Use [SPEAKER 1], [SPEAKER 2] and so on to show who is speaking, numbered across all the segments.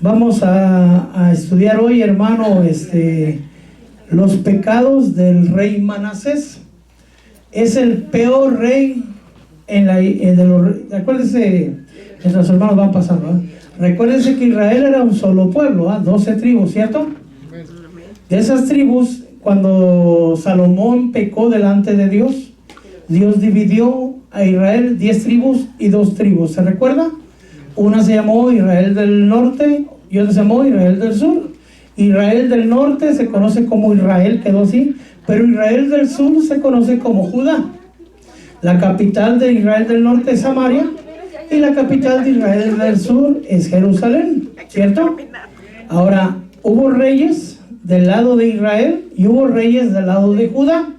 [SPEAKER 1] Vamos a estudiar hoy, hermano, los pecados del rey Manasés. Es el peor rey acuérdense, nuestros hermanos van pasando, ¿eh? Recuérdense que Israel era un solo pueblo, 12 tribus, ¿cierto? De esas tribus, cuando Salomón pecó delante de Dios, Dios dividió a Israel 10 tribus y 2 tribus, ¿se recuerda? Una se llamó Israel del norte y otra se llamó Israel del sur. Israel del norte se conoce como Israel, quedó así, pero Israel del sur se conoce como Judá. La capital de Israel del norte es Samaria y la capital de Israel del sur es Jerusalén, ¿cierto? Ahora, hubo reyes del lado de Israel y hubo reyes del lado de Judá.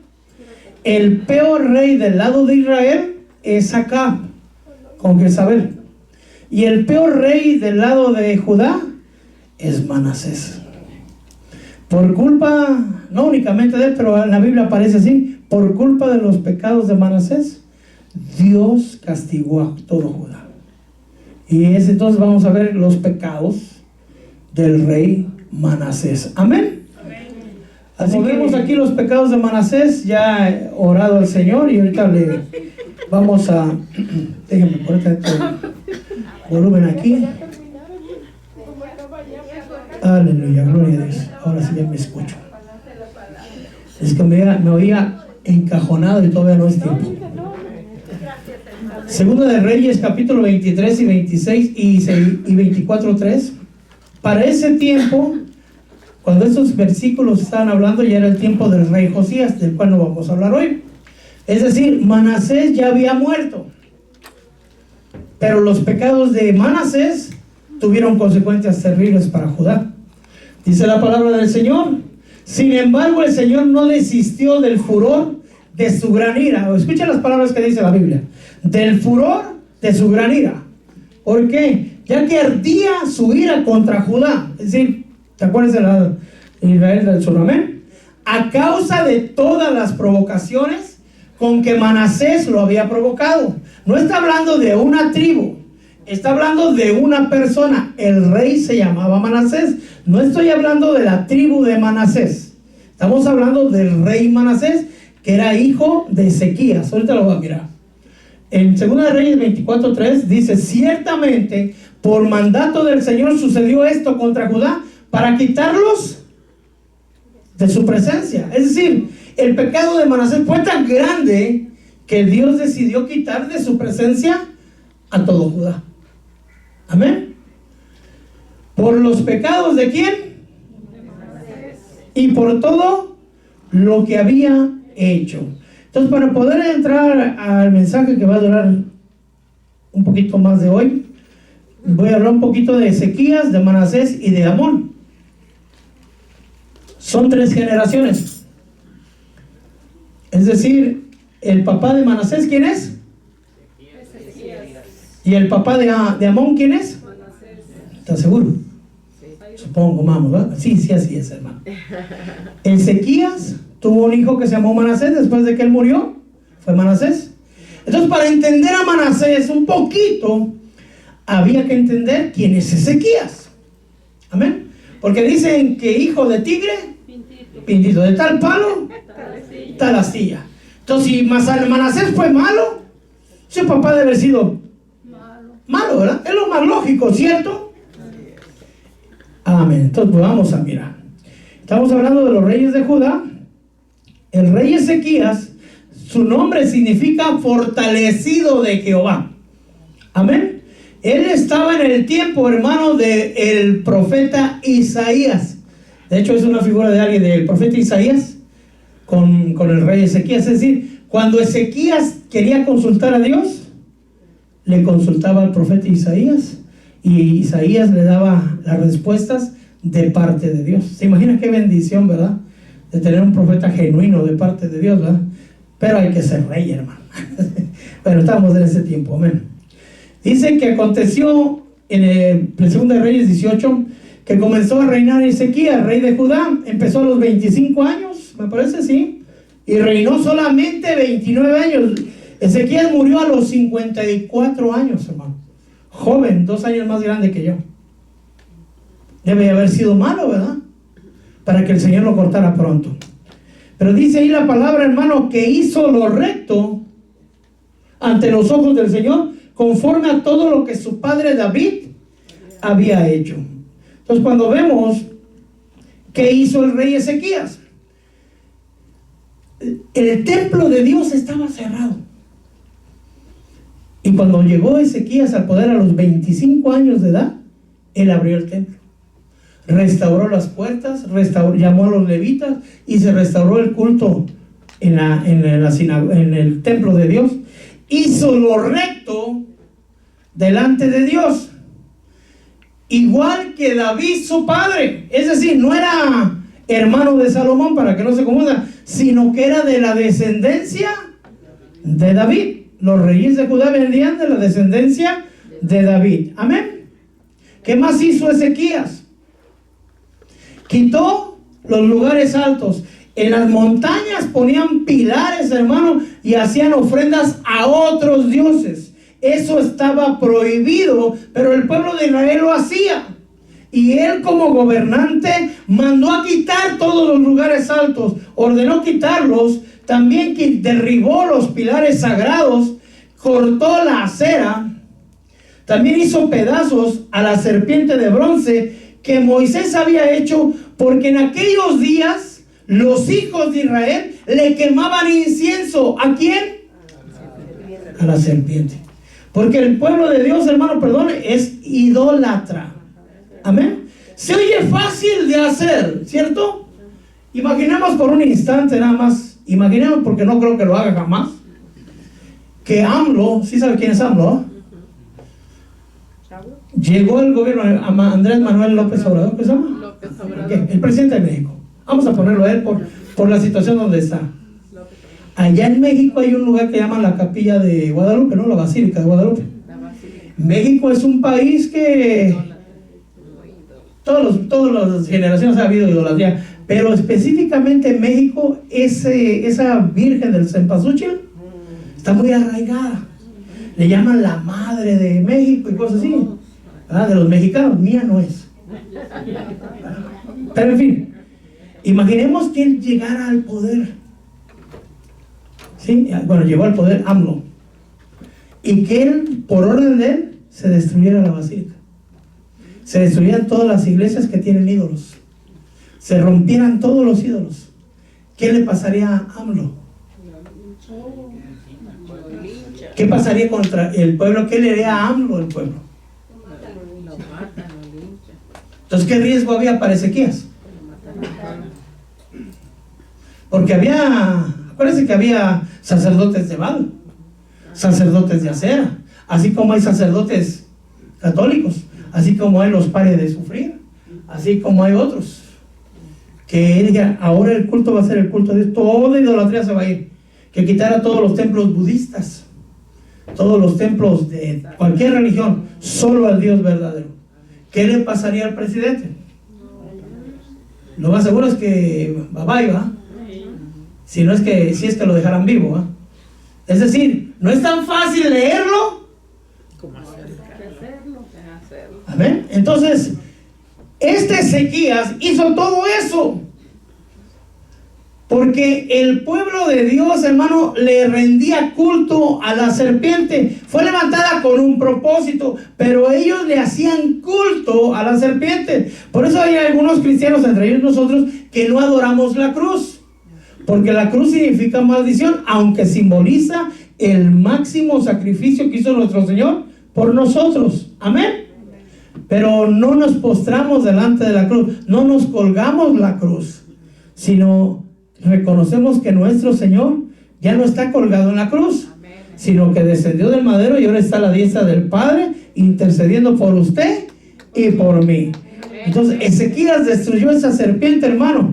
[SPEAKER 1] El peor rey del lado de Israel es Acab, con Jezabel. Y el peor rey del lado de Judá es Manasés. Por culpa, no únicamente de él, pero en la Biblia aparece así, por culpa de los pecados de Manasés, Dios castigó a todo Judá. Y entonces vamos a ver los pecados del rey Manasés. Amén. Así que vemos aquí los pecados de Manasés. Ya he orado al Señor y ahorita le vamos a... Déjenme poner el volumen aquí. Aleluya, gloria a Dios. Ahora sí ya me escucho. Es que me oía encajonado y todavía no es tiempo. Segunda de Reyes, capítulo 23 y 26 y 24:3. Para ese tiempo, cuando estos versículos estaban hablando, ya era el tiempo del rey Josías, del cual no vamos a hablar hoy. Es decir, Manasés ya había muerto, pero los pecados de Manasés tuvieron consecuencias terribles para Judá. Dice la palabra del Señor: sin embargo, el Señor no desistió del furor de su gran ira. Escuchen las palabras que dice la Biblia: del furor de su gran ira. ¿Por qué? Ya que ardía su ira contra Judá. Es decir, ¿te acuerdas de Israel del sur? Amén. A causa de todas las provocaciones con que Manasés lo había provocado. No está hablando de una tribu, está hablando de una persona. El rey se llamaba Manasés. No estoy hablando de la tribu de Manasés. Estamos hablando del rey Manasés, que era hijo de Ezequías. Ahorita lo voy a mirar. En 2 de Reyes 24:3 dice: ciertamente por mandato del Señor sucedió esto contra Judá para quitarlos de su presencia. Es decir, el pecado de Manasés fue tan grande que Dios decidió quitar de su presencia a todo Judá. Amén. ¿Por los pecados de quién? Y por todo lo que había hecho. Entonces, para poder entrar al mensaje que va a durar un poquito más de hoy, voy a hablar un poquito de Ezequías, de Manasés y de Amón. Son 3 generaciones. Es decir, el papá de Manasés, ¿quién es? ¿Y el papá de Amón, quién es? ¿Estás seguro? Supongo, vamos, ¿verdad? Sí, así es, hermano. Ezequías tuvo un hijo que se llamó Manasés. Después de que él murió, fue Manasés. Entonces, para entender a Manasés un poquito, había que entender quién es Ezequías. Amén. Porque dicen que hijo de tigre, pintito, de tal palo, tal astilla. Entonces, si Manasés fue malo, su papá debe haber sido malo, ¿verdad? Es lo más lógico, ¿cierto? Amén. Entonces, pues vamos a mirar. Estamos hablando de los reyes de Judá. El rey Ezequías, su nombre significa fortalecido de Jehová. Amén. Él estaba en el tiempo, hermano, del profeta Isaías. De hecho, es una figura de alguien, del profeta Isaías con el rey Ezequías. Es decir, cuando Ezequías quería consultar a Dios, le consultaba al profeta Isaías, y Isaías le daba las respuestas de parte de Dios. ¿Se imagina qué bendición, verdad? De tener un profeta genuino de parte de Dios, ¿verdad? Pero hay que ser rey, hermano. Bueno, estamos en ese tiempo, amén. Dice que aconteció en el 2 de Reyes 18 que comenzó a reinar Ezequías, rey de Judá. Empezó a los 25 años, me parece, sí, y reinó solamente 29 años. Ezequías murió a los 54 años, hermano. Joven, 2 años más grande que yo. Debe haber sido malo, ¿verdad? Para que el Señor lo cortara pronto. Pero dice ahí la palabra, hermano, que hizo lo recto ante los ojos del Señor, conforme a todo lo que su padre David había hecho. Entonces, cuando vemos qué hizo el rey Ezequías, el templo de Dios estaba cerrado. Y cuando llegó Ezequías al poder a los 25 años de edad, él abrió el templo, restauró las puertas, llamó a los levitas y se restauró el culto en el templo de Dios. Hizo lo recto delante de Dios, igual que David su padre. Es decir, no era hermano de Salomón, para que no se confunda, sino que era de la descendencia de David. Los reyes de Judá venían de la descendencia de David. Amén. ¿Qué más hizo Ezequías? Quitó los lugares altos. En las montañas ponían pilares, hermano, y hacían ofrendas a otros dioses. Eso estaba prohibido, pero el pueblo de Israel lo hacía. Y él, como gobernante, mandó a quitar todos los lugares altos, ordenó quitarlos, también derribó los pilares sagrados, cortó la acera, también hizo pedazos a la serpiente de bronce que Moisés había hecho, porque en aquellos días los hijos de Israel le quemaban incienso. ¿A quién? A la serpiente. Porque el pueblo de Dios, hermano, perdone, es idólatra. Amén. Se oye fácil de hacer, ¿cierto? Imaginemos por un instante nada más, imaginemos, porque no creo que lo haga jamás, que AMLO, ¿sí sabe quién es AMLO? Llegó el gobierno a Andrés Manuel López Obrador, ¿qué se llama? López Obrador. El presidente de México. Vamos a ponerlo a él por la situación donde está. Allá en México hay un lugar que llaman la Capilla de Guadalupe, ¿no? La Basílica de Guadalupe. México es un país que todas las generaciones ha habido idolatría, pero específicamente en México esa Virgen del Cempasúchil está muy arraigada. Le llaman la madre de México y cosas así. De los mexicanos, mía no es. Pero en fin, imaginemos que él llegara al poder. ¿Sí? Bueno, llegó al poder AMLO. Y que él, por orden de él, se destruyera la basílica. Se destruyeran todas las iglesias que tienen ídolos. Se rompieran todos los ídolos. ¿Qué le pasaría a AMLO? ¿Qué pasaría contra el pueblo? ¿Qué le haría a AMLO el pueblo? Entonces, ¿qué riesgo había para Ezequías? Porque acuérdense que había sacerdotes de Baal, sacerdotes de Acera, así como hay sacerdotes católicos, así como hay los pares de sufrir, así como hay otros, que él diga, ahora el culto va a ser el culto de Dios, toda idolatría se va a ir, que quitara todos los templos budistas, todos los templos de cualquier religión, solo al Dios verdadero. ¿Qué le pasaría al presidente? Lo más seguro es que va. Si es que lo dejaran vivo, ¿va? Es decir, no es tan fácil leerlo como hacerlo. Amén. Entonces, Ezequías hizo todo eso porque el pueblo de Dios, hermano, le rendía culto a la serpiente. Fue levantada con un propósito, pero ellos le hacían culto a la serpiente. Por eso hay algunos cristianos, entre ellos nosotros, que no adoramos la cruz, porque la cruz significa maldición, aunque simboliza el máximo sacrificio que hizo nuestro Señor por nosotros. Amén. Pero no nos postramos delante de la cruz, no nos colgamos la cruz, sino reconocemos que nuestro Señor ya no está colgado en la cruz, sino que descendió del madero y ahora está a la diestra del Padre, intercediendo por usted y por mí. Entonces Ezequías destruyó esa serpiente, hermano,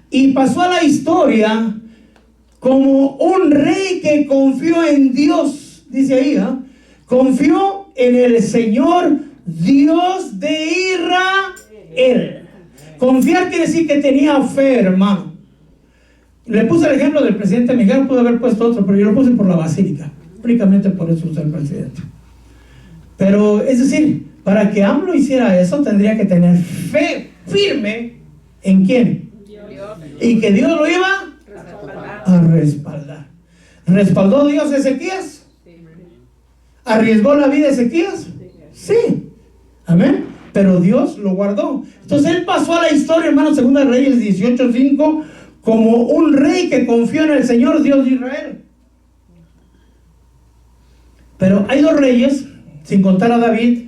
[SPEAKER 1] y pasó a la historia como un rey que confió en Dios. Dice ahí, confió en el Señor Dios de Israel. Confiar quiere decir que tenía fe, hermano. Le puse el ejemplo del presidente Miguel, pude haber puesto otro, pero yo lo puse por la basílica, únicamente por eso usé el presidente. Pero es decir, Para que AMLO hiciera eso, tendría que tener fe firme en quién.
[SPEAKER 2] Dios.
[SPEAKER 1] Y que Dios lo iba a respaldar. ¿Respaldó Dios a Ezequías? ¿Arriesgó la vida de Ezequías? Sí. Amén. Pero Dios lo guardó. Entonces él pasó a la historia, hermano, Segunda Reyes 18:5, como un rey que confió en el Señor, Dios de Israel. Pero hay dos reyes, sin contar a David,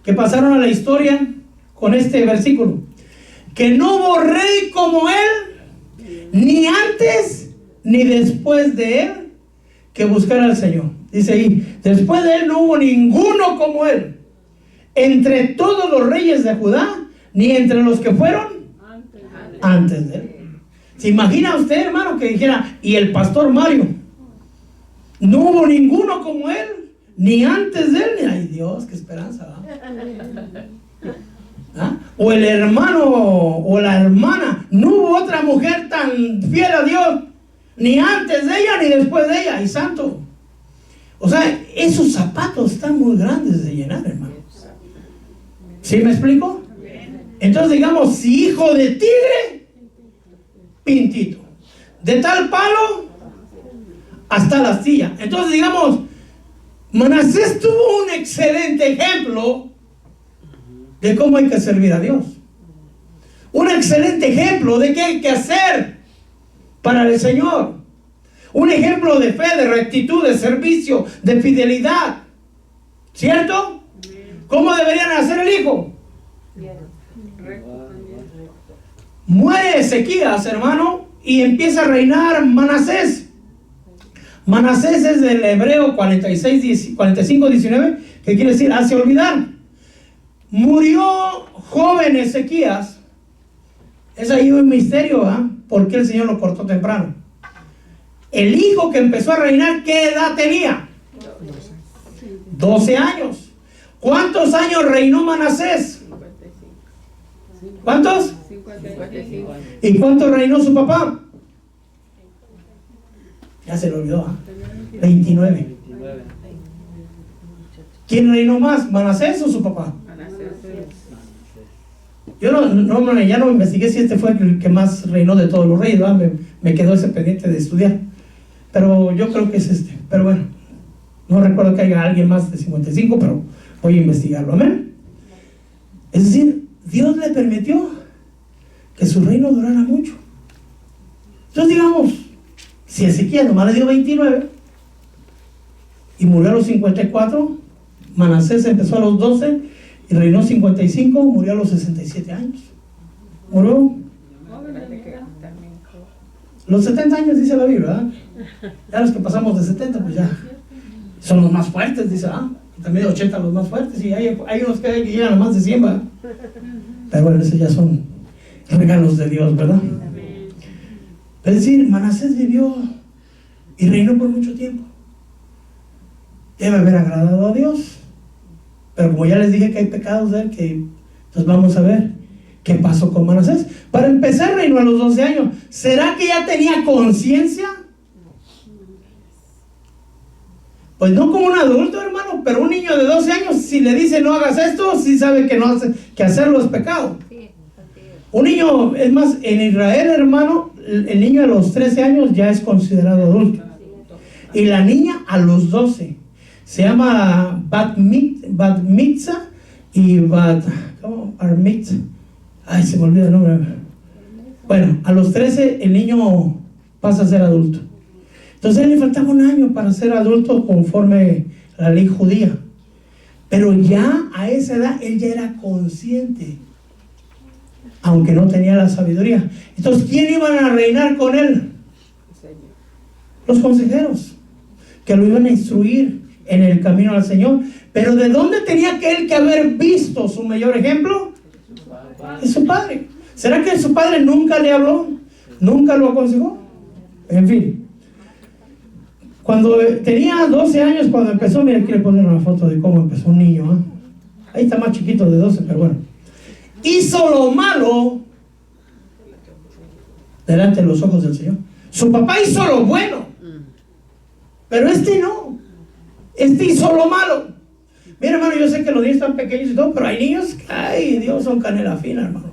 [SPEAKER 1] que pasaron a la historia con este versículo: que no hubo rey como él, ni antes ni después de él, que buscara al Señor. Dice ahí, después de él no hubo ninguno como él, entre todos los reyes de Judá, ni entre los que fueron antes de él. ¿Se imagina usted, hermano, que dijera, y el pastor Mario, no hubo ninguno como él, ni antes de él, ni ay Dios, qué esperanza, ¿verdad? ¿Ah? O el hermano o la hermana, no hubo otra mujer tan fiel a Dios, ni antes de ella ni después de ella, y santo. O sea, esos zapatos están muy grandes de llenar, hermano. ¿Sí me explico? Entonces digamos, si hijo de tigre, pintito, de tal palo hasta la astilla. Entonces digamos, Manasés tuvo un excelente ejemplo de cómo hay que servir a Dios. Un excelente ejemplo de qué hay que hacer para el Señor. Un ejemplo de fe, de rectitud, de servicio, de fidelidad. ¿Cierto? ¿Cómo deberían hacer el hijo? Muere Ezequías, hermano, y empieza a reinar Manasés. Manasés es del hebreo 45:19, que quiere decir hace olvidar. Murió joven Ezequías. Es ahí un misterio, ¿eh? ¿Por qué el Señor lo cortó temprano? El hijo que empezó a reinar, ¿qué edad tenía? 12 años. ¿Cuántos años reinó Manasés?
[SPEAKER 2] 55.
[SPEAKER 1] ¿Cuántos?
[SPEAKER 2] 55.
[SPEAKER 1] ¿Y cuánto reinó su papá? Ya se lo olvidó, ¿eh? 29. ¿Quién reinó más, Manasés o su papá? Yo ya no investigué si este fue el que más reinó de todos los reyes, ¿verdad? Me quedó ese pendiente de estudiar, pero yo creo que es este. Pero bueno, no recuerdo que haya alguien más de 55, pero voy a investigarlo, amén. Es decir, Dios le permitió que su reino durara mucho. Entonces digamos, si Ezequías nomás le dio 29 y murió a los 54, Manasés empezó a los 12 y reinó 55, murió a los 67 años. Murió los 70 años, dice la Biblia, ¿verdad? Ya los que pasamos de 70, pues ya son los más fuertes, dice, y también de 80 los más fuertes, y hay unos que llegan a más de 100, ¿verdad? Pero bueno, esos ya son regalos de Dios, ¿verdad? Es decir, Manasés vivió y reinó por mucho tiempo. Debe haber agradado a Dios. Pero como ya les dije que hay pecados de él, entonces vamos a ver qué pasó con Manasés. Para empezar, reinó a los 12 años. ¿Será que ya tenía conciencia? Pues no como un adulto, hermano, pero un niño de 12 años, si le dice no hagas esto, sí sabe que hacerlo es pecado. Un niño, es más, en Israel, hermano, el niño a los 13 años ya es considerado adulto. Y la niña a los 12. Se llama Bat Mitzvah y Bar Mitzvah. Ay, se me olvida el nombre. Bueno, a los 13 el niño pasa a ser adulto. Entonces a él le faltaba un año para ser adulto conforme a la ley judía. Pero ya a esa edad él ya era consciente, aunque no tenía la sabiduría. Entonces, ¿quién iban a reinar con él? Los consejeros, que lo iban a instruir en el camino al Señor. Pero ¿de dónde tenía él que haber visto su mayor ejemplo? De su padre. ¿Será que su padre nunca le habló? ¿Nunca lo aconsejó? En fin, cuando tenía 12 años, cuando empezó, mira, aquí le ponen una foto de cómo empezó un niño, ¿eh? Ahí está más chiquito de 12, pero bueno. Hizo lo malo delante de los ojos del Señor. Su papá hizo lo bueno, pero este no. Este hizo lo malo. Mira, hermano, yo sé que los niños están pequeños y todo, pero hay niños que, ay, Dios, son canela fina, hermano.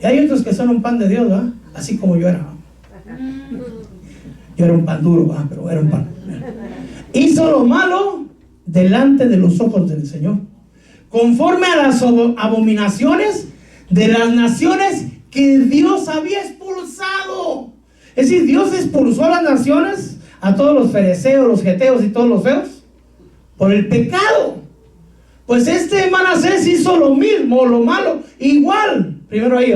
[SPEAKER 1] Y hay otros que son un pan de Dios, ¿verdad? Así como yo era. Yo era un pan duro, ¿verdad? Pero era un pan. Hizo lo malo delante de los ojos del Señor, conforme a las abominaciones de las naciones que Dios había expulsado. Es decir, Dios expulsó a las naciones, a todos los fereceos, los geteos y todos los feos, por el pecado. Pues Manasés hizo lo mismo, lo malo, igual. Primero ahí,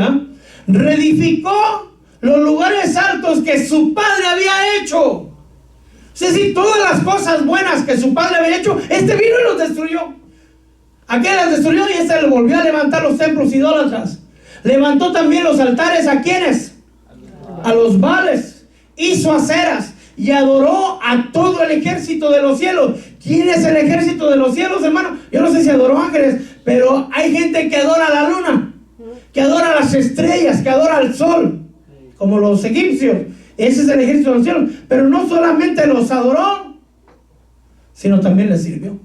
[SPEAKER 1] reedificó los lugares altos que su padre había hecho. Es decir, todas las cosas buenas que su padre había hecho, vino y los destruyó. Aquel las destruyó y le volvió a levantar los templos idólatras. Levantó también los altares, ¿a quiénes? A los Baales. Hizo aceras y adoró a todo el ejército de los cielos. ¿Quién es el ejército de los cielos, hermano? Yo no sé si adoró ángeles, pero hay gente que adora la luna, que adora las estrellas, que adora al sol, como los egipcios. Ese es el ejército de los cielos. Pero no solamente los adoró, sino también les sirvió.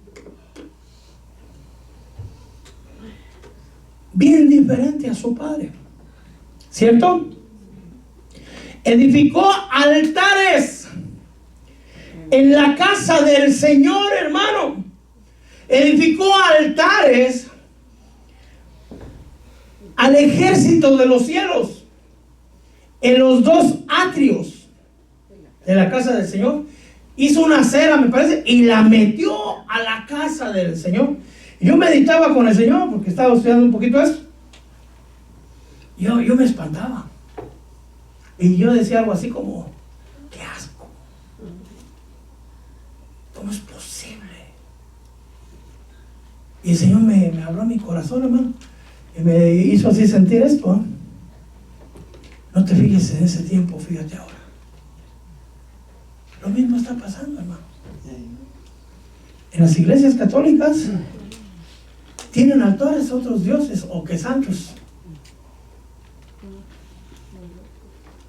[SPEAKER 1] Bien diferente a su padre, ¿cierto? Edificó altares en la casa del Señor, hermano. Edificó altares al ejército de los cielos en los dos atrios de la casa del Señor. Hizo una acera, me parece, y la metió a la casa del Señor. Yo meditaba con el Señor porque estaba estudiando un poquito eso. Yo me espantaba. Y yo decía algo así como, qué asco. ¿Cómo es posible? Y el Señor me habló a mi corazón, hermano. Y me hizo así sentir esto. No te fijes en ese tiempo, fíjate ahora. Lo mismo está pasando, hermano. En las iglesias católicas tienen altares a otros dioses o que santos,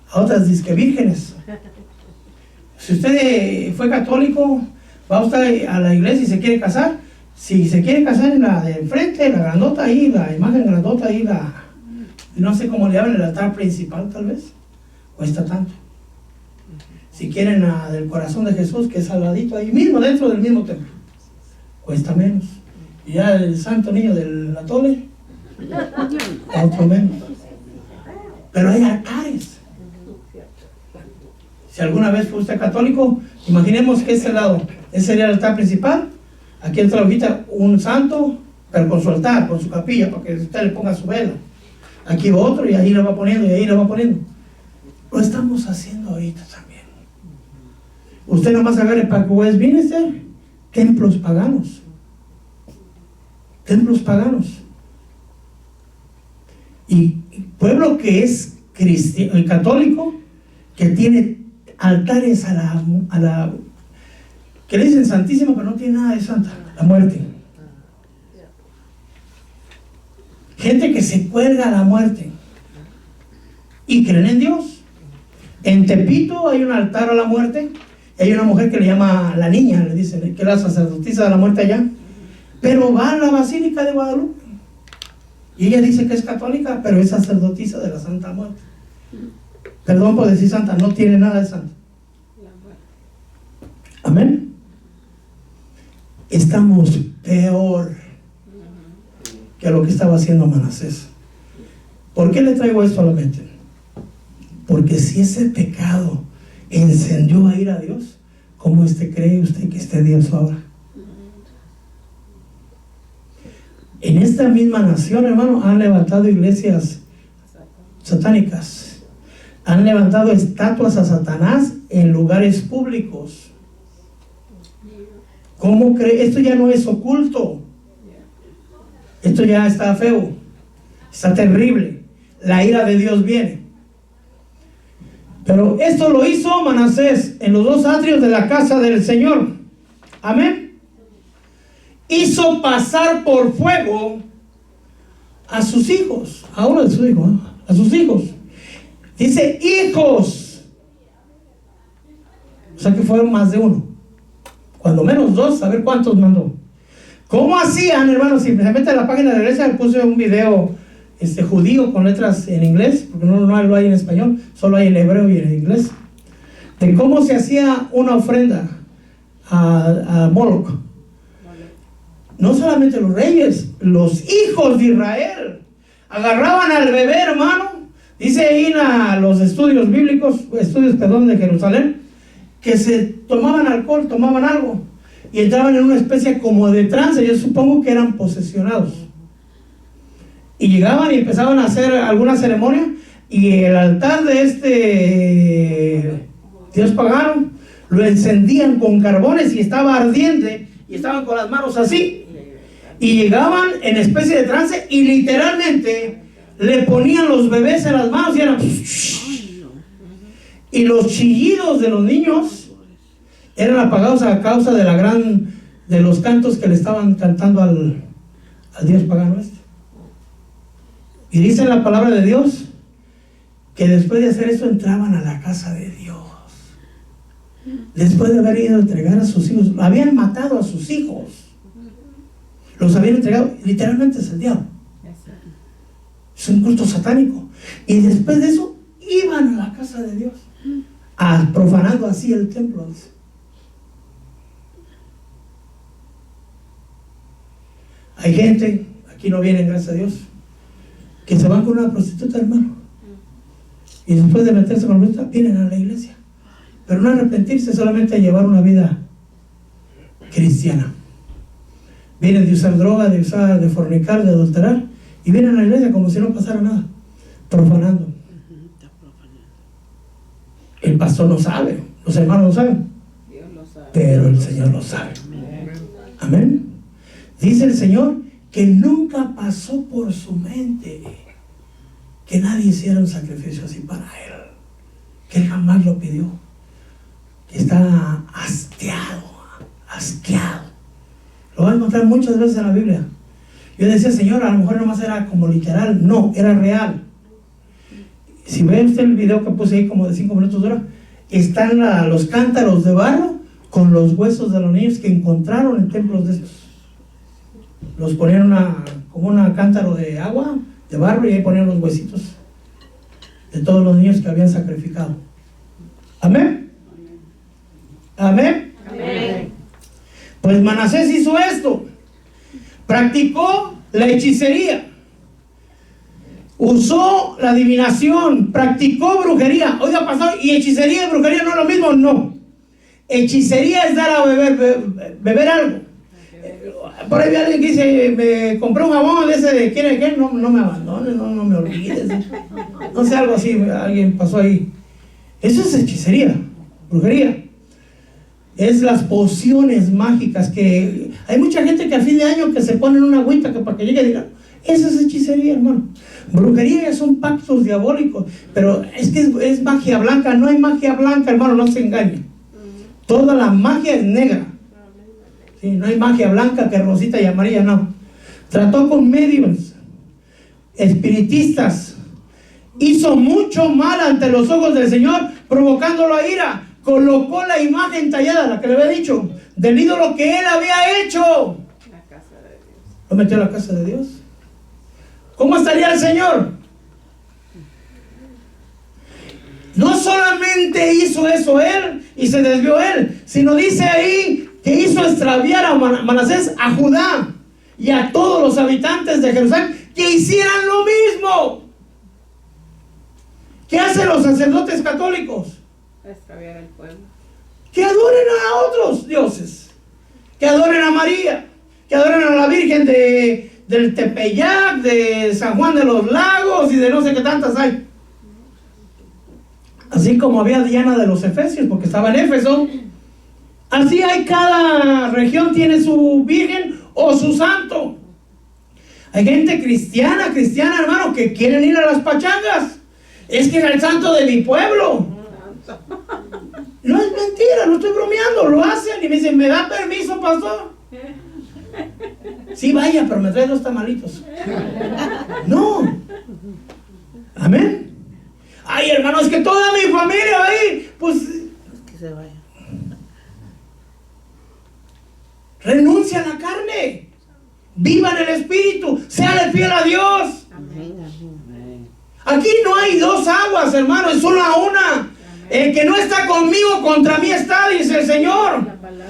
[SPEAKER 1] a otras disque vírgenes. Si usted fue católico, va usted a la iglesia y se quiere casar. Si se quiere casar en la de enfrente, la grandota ahí, la imagen grandota ahí, no sé cómo le llaman, el altar principal tal vez, cuesta tanto. Si quieren la del corazón de Jesús, que es al ladito ahí mismo, dentro del mismo templo, cuesta menos. Y ya el santo niño del atole, otro menos. Pero hay altares. Si alguna vez fue usted católico, imaginemos que ese lado, ese sería el altar principal. Aquí entra ahorita un santo, pero con su altar, con su capilla, para que usted le ponga su vela. Aquí otro y ahí lo va poniendo y ahí lo va poniendo. Lo estamos haciendo ahorita también. Usted nomás agarre para que Westminster, templos paganos. Templos paganos. Y pueblo que es cristiano, católico, que tiene altares a la que le dicen santísima, pero no tiene nada de santa, la muerte. Gente que se cuelga a la muerte y creen en Dios. En Tepito hay un altar a la muerte y hay una mujer que le llama la niña, le dicen, que es la sacerdotisa de la muerte allá, pero va a la Basílica de Guadalupe y ella dice que es católica, pero es sacerdotisa de la Santa Muerte. Perdón por decir santa, no tiene nada de santa. Amén. Estamos peor que lo que estaba haciendo Manasés. ¿Por qué le traigo esto a la mente? Porque si ese pecado encendió a ir a Dios, ¿cómo cree usted que esté Dios ahora? En esta misma nación, hermano, han levantado iglesias satánicas, han levantado estatuas a Satanás en lugares públicos. ¿Cómo cree? Esto ya no es oculto. Esto ya está feo, está terrible. La ira de Dios viene. Pero esto lo hizo Manasés en los dos atrios de la casa del Señor. Amén. Hizo pasar por fuego a sus hijos, a uno de sus hijos, ¿no? A sus hijos. Dice hijos. O sea que fueron más de uno. Cuando menos dos, a ver cuántos mandó. ¿Cómo hacían, hermanos? Si se mete a la página de la iglesia, puse un video judío con letras en inglés, porque no lo hay en español, solo hay en hebreo y en inglés, de cómo se hacía una ofrenda a Moloch. No solamente los reyes, los hijos de Israel agarraban al bebé, hermano. Dice ahí en los estudios bíblicos, de Jerusalén, que se tomaban alcohol, tomaban algo y entraban en una especie como de trance. Yo supongo que eran posesionados. Y llegaban y empezaban a hacer alguna ceremonia, y el altar de dios pagano lo encendían con carbones y estaba ardiente, y estaban con las manos así, y llegaban en especie de trance y literalmente le ponían los bebés en las manos y eran, y los chillidos de los niños eran apagados a causa de los cantos que le estaban cantando al dios pagano este. Y dice la palabra de Dios que después de hacer eso entraban a la casa de Dios. Después de haber ido a entregar a sus hijos, habían matado a sus hijos, los habían entregado, literalmente es el diablo. Es un culto satánico. Y después de eso iban a la casa de Dios, profanando así el templo. Hay gente, aquí no vienen, gracias a Dios, que se van con una prostituta, hermano, y después de meterse con la prostituta vienen a la iglesia, pero no arrepentirse, solamente a llevar una vida cristiana. Vienen de usar droga, de fornicar, de adulterar, y vienen a la iglesia como si no pasara nada, profanando. El pastor no sabe, los hermanos no saben,
[SPEAKER 2] Dios lo sabe,
[SPEAKER 1] pero el Señor lo sabe. Amén. Dice el Señor que nunca pasó por su mente que nadie hiciera un sacrificio así para Él, que Él jamás lo pidió, que está asqueado. Lo van a encontrar muchas veces en la Biblia. Yo decía, Señor, a lo mejor nomás era como literal. No, era real. Si ve usted el video que puse ahí como de 5 minutos de hora, están los cántaros de barro con los huesos de los niños que encontraron en templos de estos. Los ponían como una cántaro de agua, de barro, y ahí ponían los huesitos de todos los niños que habían sacrificado. Amén. Amén.
[SPEAKER 2] Amén.
[SPEAKER 1] Pues Manasés hizo esto, practicó la hechicería, usó la adivinación, practicó brujería. Oiga, pastor, ¿y hechicería y brujería no es lo mismo? No. Hechicería es dar a beber algo. Por ahí vi a alguien que dice, me compré un jabón de ese de quién es quién, no me abandones, no me olvides. No sé, algo así, alguien pasó ahí. Eso es hechicería, brujería. Es las pociones mágicas, que hay mucha gente que a fin de año que se ponen una agüita que para que llegue y diga, eso es hechicería, hermano. Brujería son pactos diabólicos, pero es que es magia blanca. No hay magia blanca, hermano, no se engañe. Toda la magia es negra. Sí, no hay magia blanca que rosita y amarilla, no. Trató con medios, espiritistas, hizo mucho mal ante los ojos del Señor, provocándolo a ira. Colocó la imagen tallada, la que le había dicho, del ídolo que él había hecho.
[SPEAKER 2] La casa de Dios.
[SPEAKER 1] Lo metió a la casa de Dios. ¿Cómo estaría el Señor? No solamente hizo eso él y se desvió él, sino dice ahí que hizo extraviar a Manasés, a Judá y a todos los habitantes de Jerusalén que hicieran lo mismo. ¿Qué hacen los sacerdotes católicos?
[SPEAKER 2] Extraviar al pueblo.
[SPEAKER 1] Que adoren a otros dioses, que adoren a María, que adoren a la Virgen del Tepeyac, de San Juan de los Lagos y de no sé qué tantas hay. Así como había Diana de los Efesios, porque estaba en Éfeso, así hay, cada región tiene su virgen o su santo. Hay gente cristiana, hermano, que quieren ir a las pachangas. Es que era el santo de mi pueblo. No es mentira, no estoy bromeando, lo hacen y me dicen, ¿me da permiso, pastor? Sí, vaya, pero me trae 2 tamalitos. No. Amén. Ay, hermano, es que toda mi familia va ahí. Pues
[SPEAKER 3] que se vaya.
[SPEAKER 1] renuncia a la carne. Viva en el Espíritu. Séale fiel a Dios.
[SPEAKER 2] Amén.
[SPEAKER 1] Aquí no hay dos aguas, hermano, es solo una. El que no está conmigo, contra mí está, dice el Señor.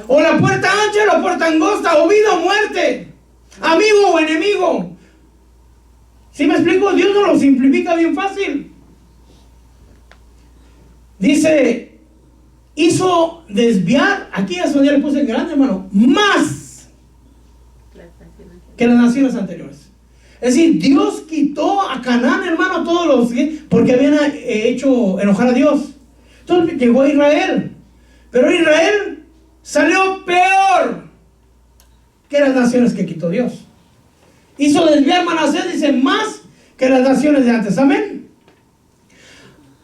[SPEAKER 1] O la puerta ancha o la puerta angosta, o vida o muerte, amigo o enemigo. ¿Sí me explico? Dios no lo simplifica bien fácil. Dice, hizo desviar, aquí a eso ya le puse grande, hermano, más que las naciones anteriores. Es decir, Dios quitó a Canaán, hermano, todos los, porque habían hecho enojar a Dios. Entonces llegó a Israel, pero Israel salió peor que las naciones que quitó Dios. Hizo desviar Manasés, dice, más que las naciones de antes. Amén.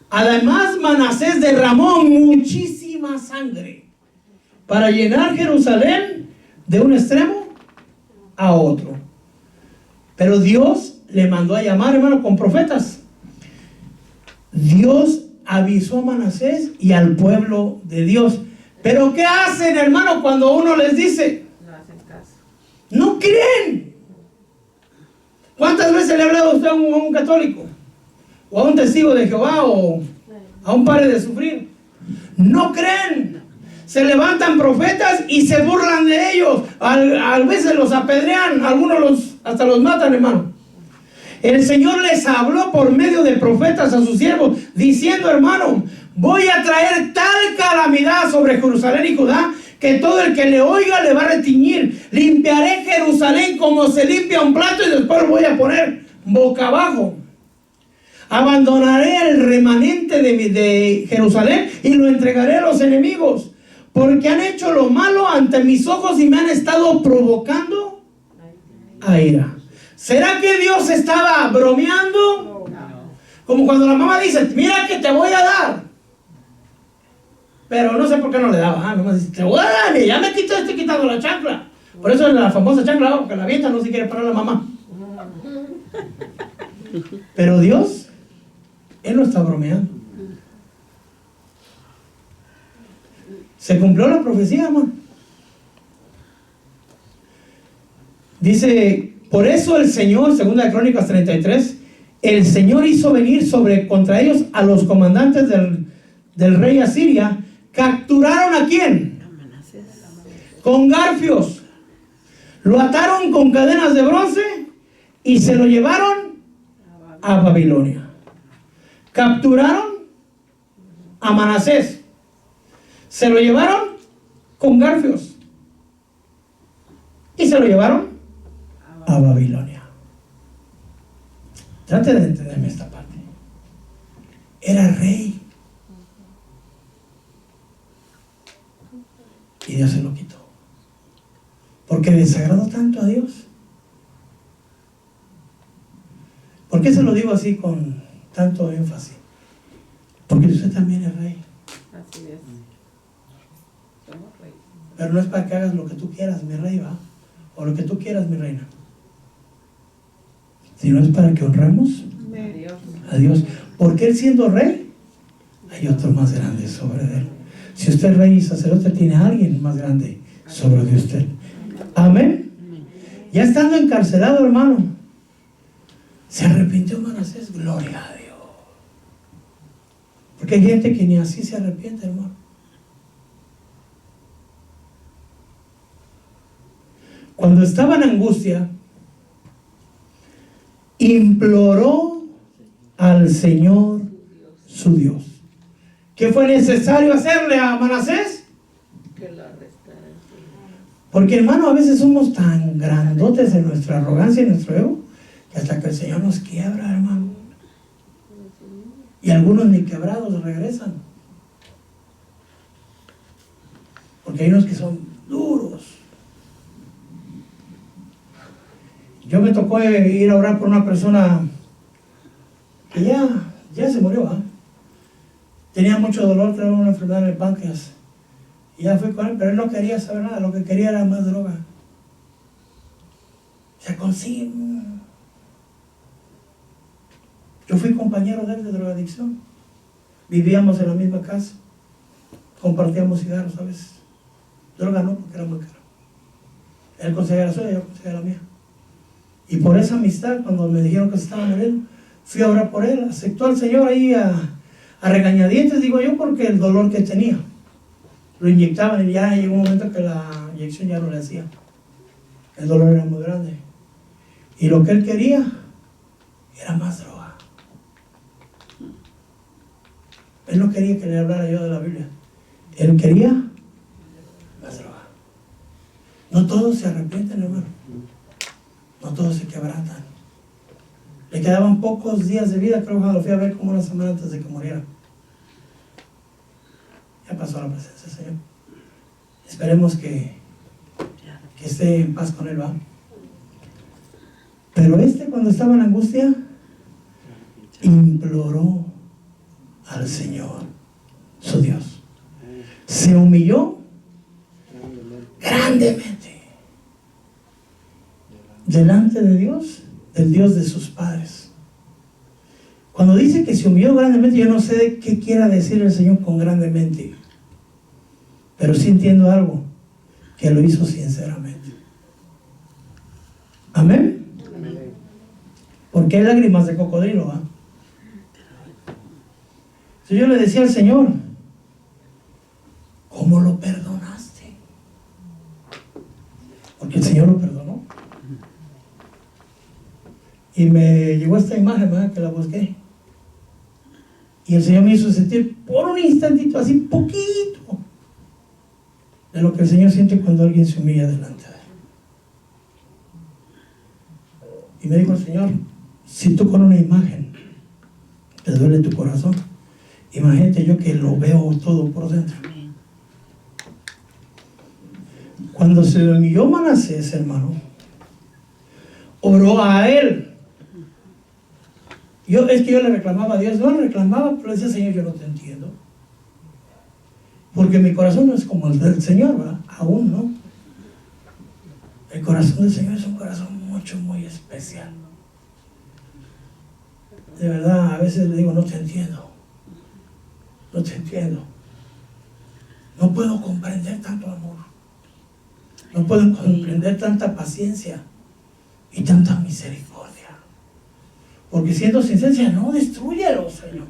[SPEAKER 1] Además, Manasés derramó muchísima sangre para llenar Jerusalén de un extremo a otro. Pero Dios le mandó a llamar, hermano, con profetas. Dios avisó a Manasés y al pueblo de Dios. Pero ¿qué hacen, hermano, cuando uno les dice?
[SPEAKER 2] No hacen caso.
[SPEAKER 1] No creen. ¿Cuántas veces le ha hablado usted a un católico? O a un testigo de Jehová, o a un padre de sufrir? No creen. Se levantan profetas y se burlan de ellos. A veces los apedrean, algunos hasta los matan, hermano. El Señor les habló por medio de profetas a sus siervos, diciendo, hermano, voy a traer tal calamidad sobre Jerusalén y Judá, que todo el que le oiga le va a retiñir. Limpiaré Jerusalén como se limpia un plato, y después lo voy a poner boca abajo. Abandonaré el remanente de Jerusalén y lo entregaré a los enemigos, porque han hecho lo malo ante mis ojos y me han estado provocando a ira. ¿Será que Dios estaba bromeando? Como cuando la mamá dice, mira que te voy a dar. Pero no sé por qué no le daba. Nomás dice, te voy a dar, ya me quito, estoy quitando la chancla. Por eso es la famosa chancla, porque la avienta, no se quiere parar la mamá. Pero Dios, Él no está bromeando. Se cumplió la profecía, hermano. Dice, por eso el Señor, segunda de Crónicas 33, el Señor hizo venir contra ellos a los comandantes del rey Asiria. ¿Capturaron a quién? Con garfios. Lo ataron con cadenas de bronce y se lo llevaron a Babilonia. Capturaron a Manasés. Se lo llevaron con garfios y se lo llevaron a Babilonia. Trate de entenderme esta parte. Era rey y Dios se lo quitó porque desagradó tanto a Dios. ¿Por qué se lo digo así con tanto énfasis? Porque usted también es rey.
[SPEAKER 2] Así es. Somos reyes.
[SPEAKER 1] Pero no es para que hagas lo que tú quieras, mi rey, ¿va? O lo que tú quieras, mi reina. Sino es para que honremos a Dios. Porque Él, siendo rey, hay otro más grande sobre Él. Si usted es rey y sacerdote, tiene a alguien más grande sobre de usted. Amén. Ya estando encarcelado, hermano, se arrepintió Manasés. Gloria a Dios. Porque hay gente que ni así se arrepiente, hermano. Cuando estaba en angustia, imploró al Señor su Dios. ¿Qué fue necesario hacerle a Manasés?
[SPEAKER 2] Que lo arrestaran.
[SPEAKER 1] Porque, hermano, a veces somos tan grandotes en nuestra arrogancia y en nuestro ego, que hasta que el Señor nos quiebra, hermano. Y algunos ni quebrados regresan. Porque hay unos que son duros. Yo me tocó ir a orar por una persona que ya se murió, ¿eh? Tenía mucho dolor, tenía una enfermedad en el páncreas. Y ya fui con él, pero él no quería saber nada, lo que quería era más droga. Se consigue. Yo fui compañero de él de drogadicción. Vivíamos en la misma casa. Compartíamos cigarros a veces. Droga no, porque era muy caro. Él conseguía la suya, yo conseguía la mía. Y por esa amistad, cuando me dijeron que se estaba muriendo, fui a orar por él. Aceptó al Señor ahí a regañadientes, digo yo, porque el dolor que tenía. Lo inyectaban y ya llegó un momento que la inyección ya no le hacía. El dolor era muy grande. Y lo que él quería era más droga. Él no quería que le hablara yo de la Biblia. Él quería más droga. No todos se arrepienten, hermano. No todos se quebrantan. Le quedaban pocos días de vida, creo que lo fui a ver como una semana antes de que muriera. Ya pasó la presencia del Señor. Esperemos que esté en paz con él, ¿va? Pero cuando estaba en angustia, imploró al Señor, su Dios. Se humilló grandemente delante de Dios, del Dios de sus padres. Cuando dice que se humilló grandemente, yo no sé qué quiera decir el Señor con grandemente, pero sí entiendo algo, que lo hizo sinceramente. Amén. Porque hay lágrimas de cocodrilo, ¿va? Entonces yo le decía al Señor, ¿cómo lo perdonaste? Porque el Señor lo perdonó. Y me llegó esta imagen, ¿verdad? Que la busqué. Y el Señor me hizo sentir por un instantito, así poquito, de lo que el Señor siente cuando alguien se humilla delante de él. Y me dijo el Señor, si tú con una imagen te duele tu corazón, imagínate yo que lo veo todo por dentro. Cuando se humilló Manasés, hermano, oró a él. Es que yo le reclamaba a Dios, no le reclamaba, pero decía, Señor, yo no te entiendo. Porque mi corazón no es como el del Señor, ¿verdad? Aún no. El corazón del Señor es un corazón muy especial. De verdad, a veces le digo, no te entiendo. No te entiendo. No puedo comprender tanto amor. No puedo comprender tanta paciencia y tanta misericordia. Porque siendo sincera, no, destrúyelo, Señor.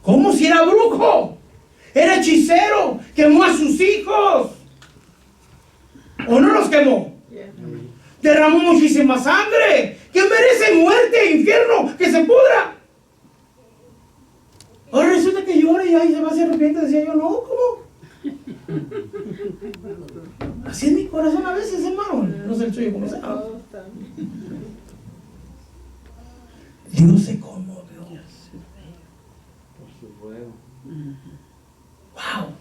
[SPEAKER 1] ¿Cómo si era brujo? Era hechicero, quemó a sus hijos. ¿O no los quemó? Derramó muchísima sangre. Que merece muerte, infierno, que se pudra. Ahora resulta que llora y ahí se va a hacer arrepiente. Decía yo, no, ¿cómo? Así es mi corazón a veces, hermano. No sé el suyo cómo sea. Dios se conmovió. Wow.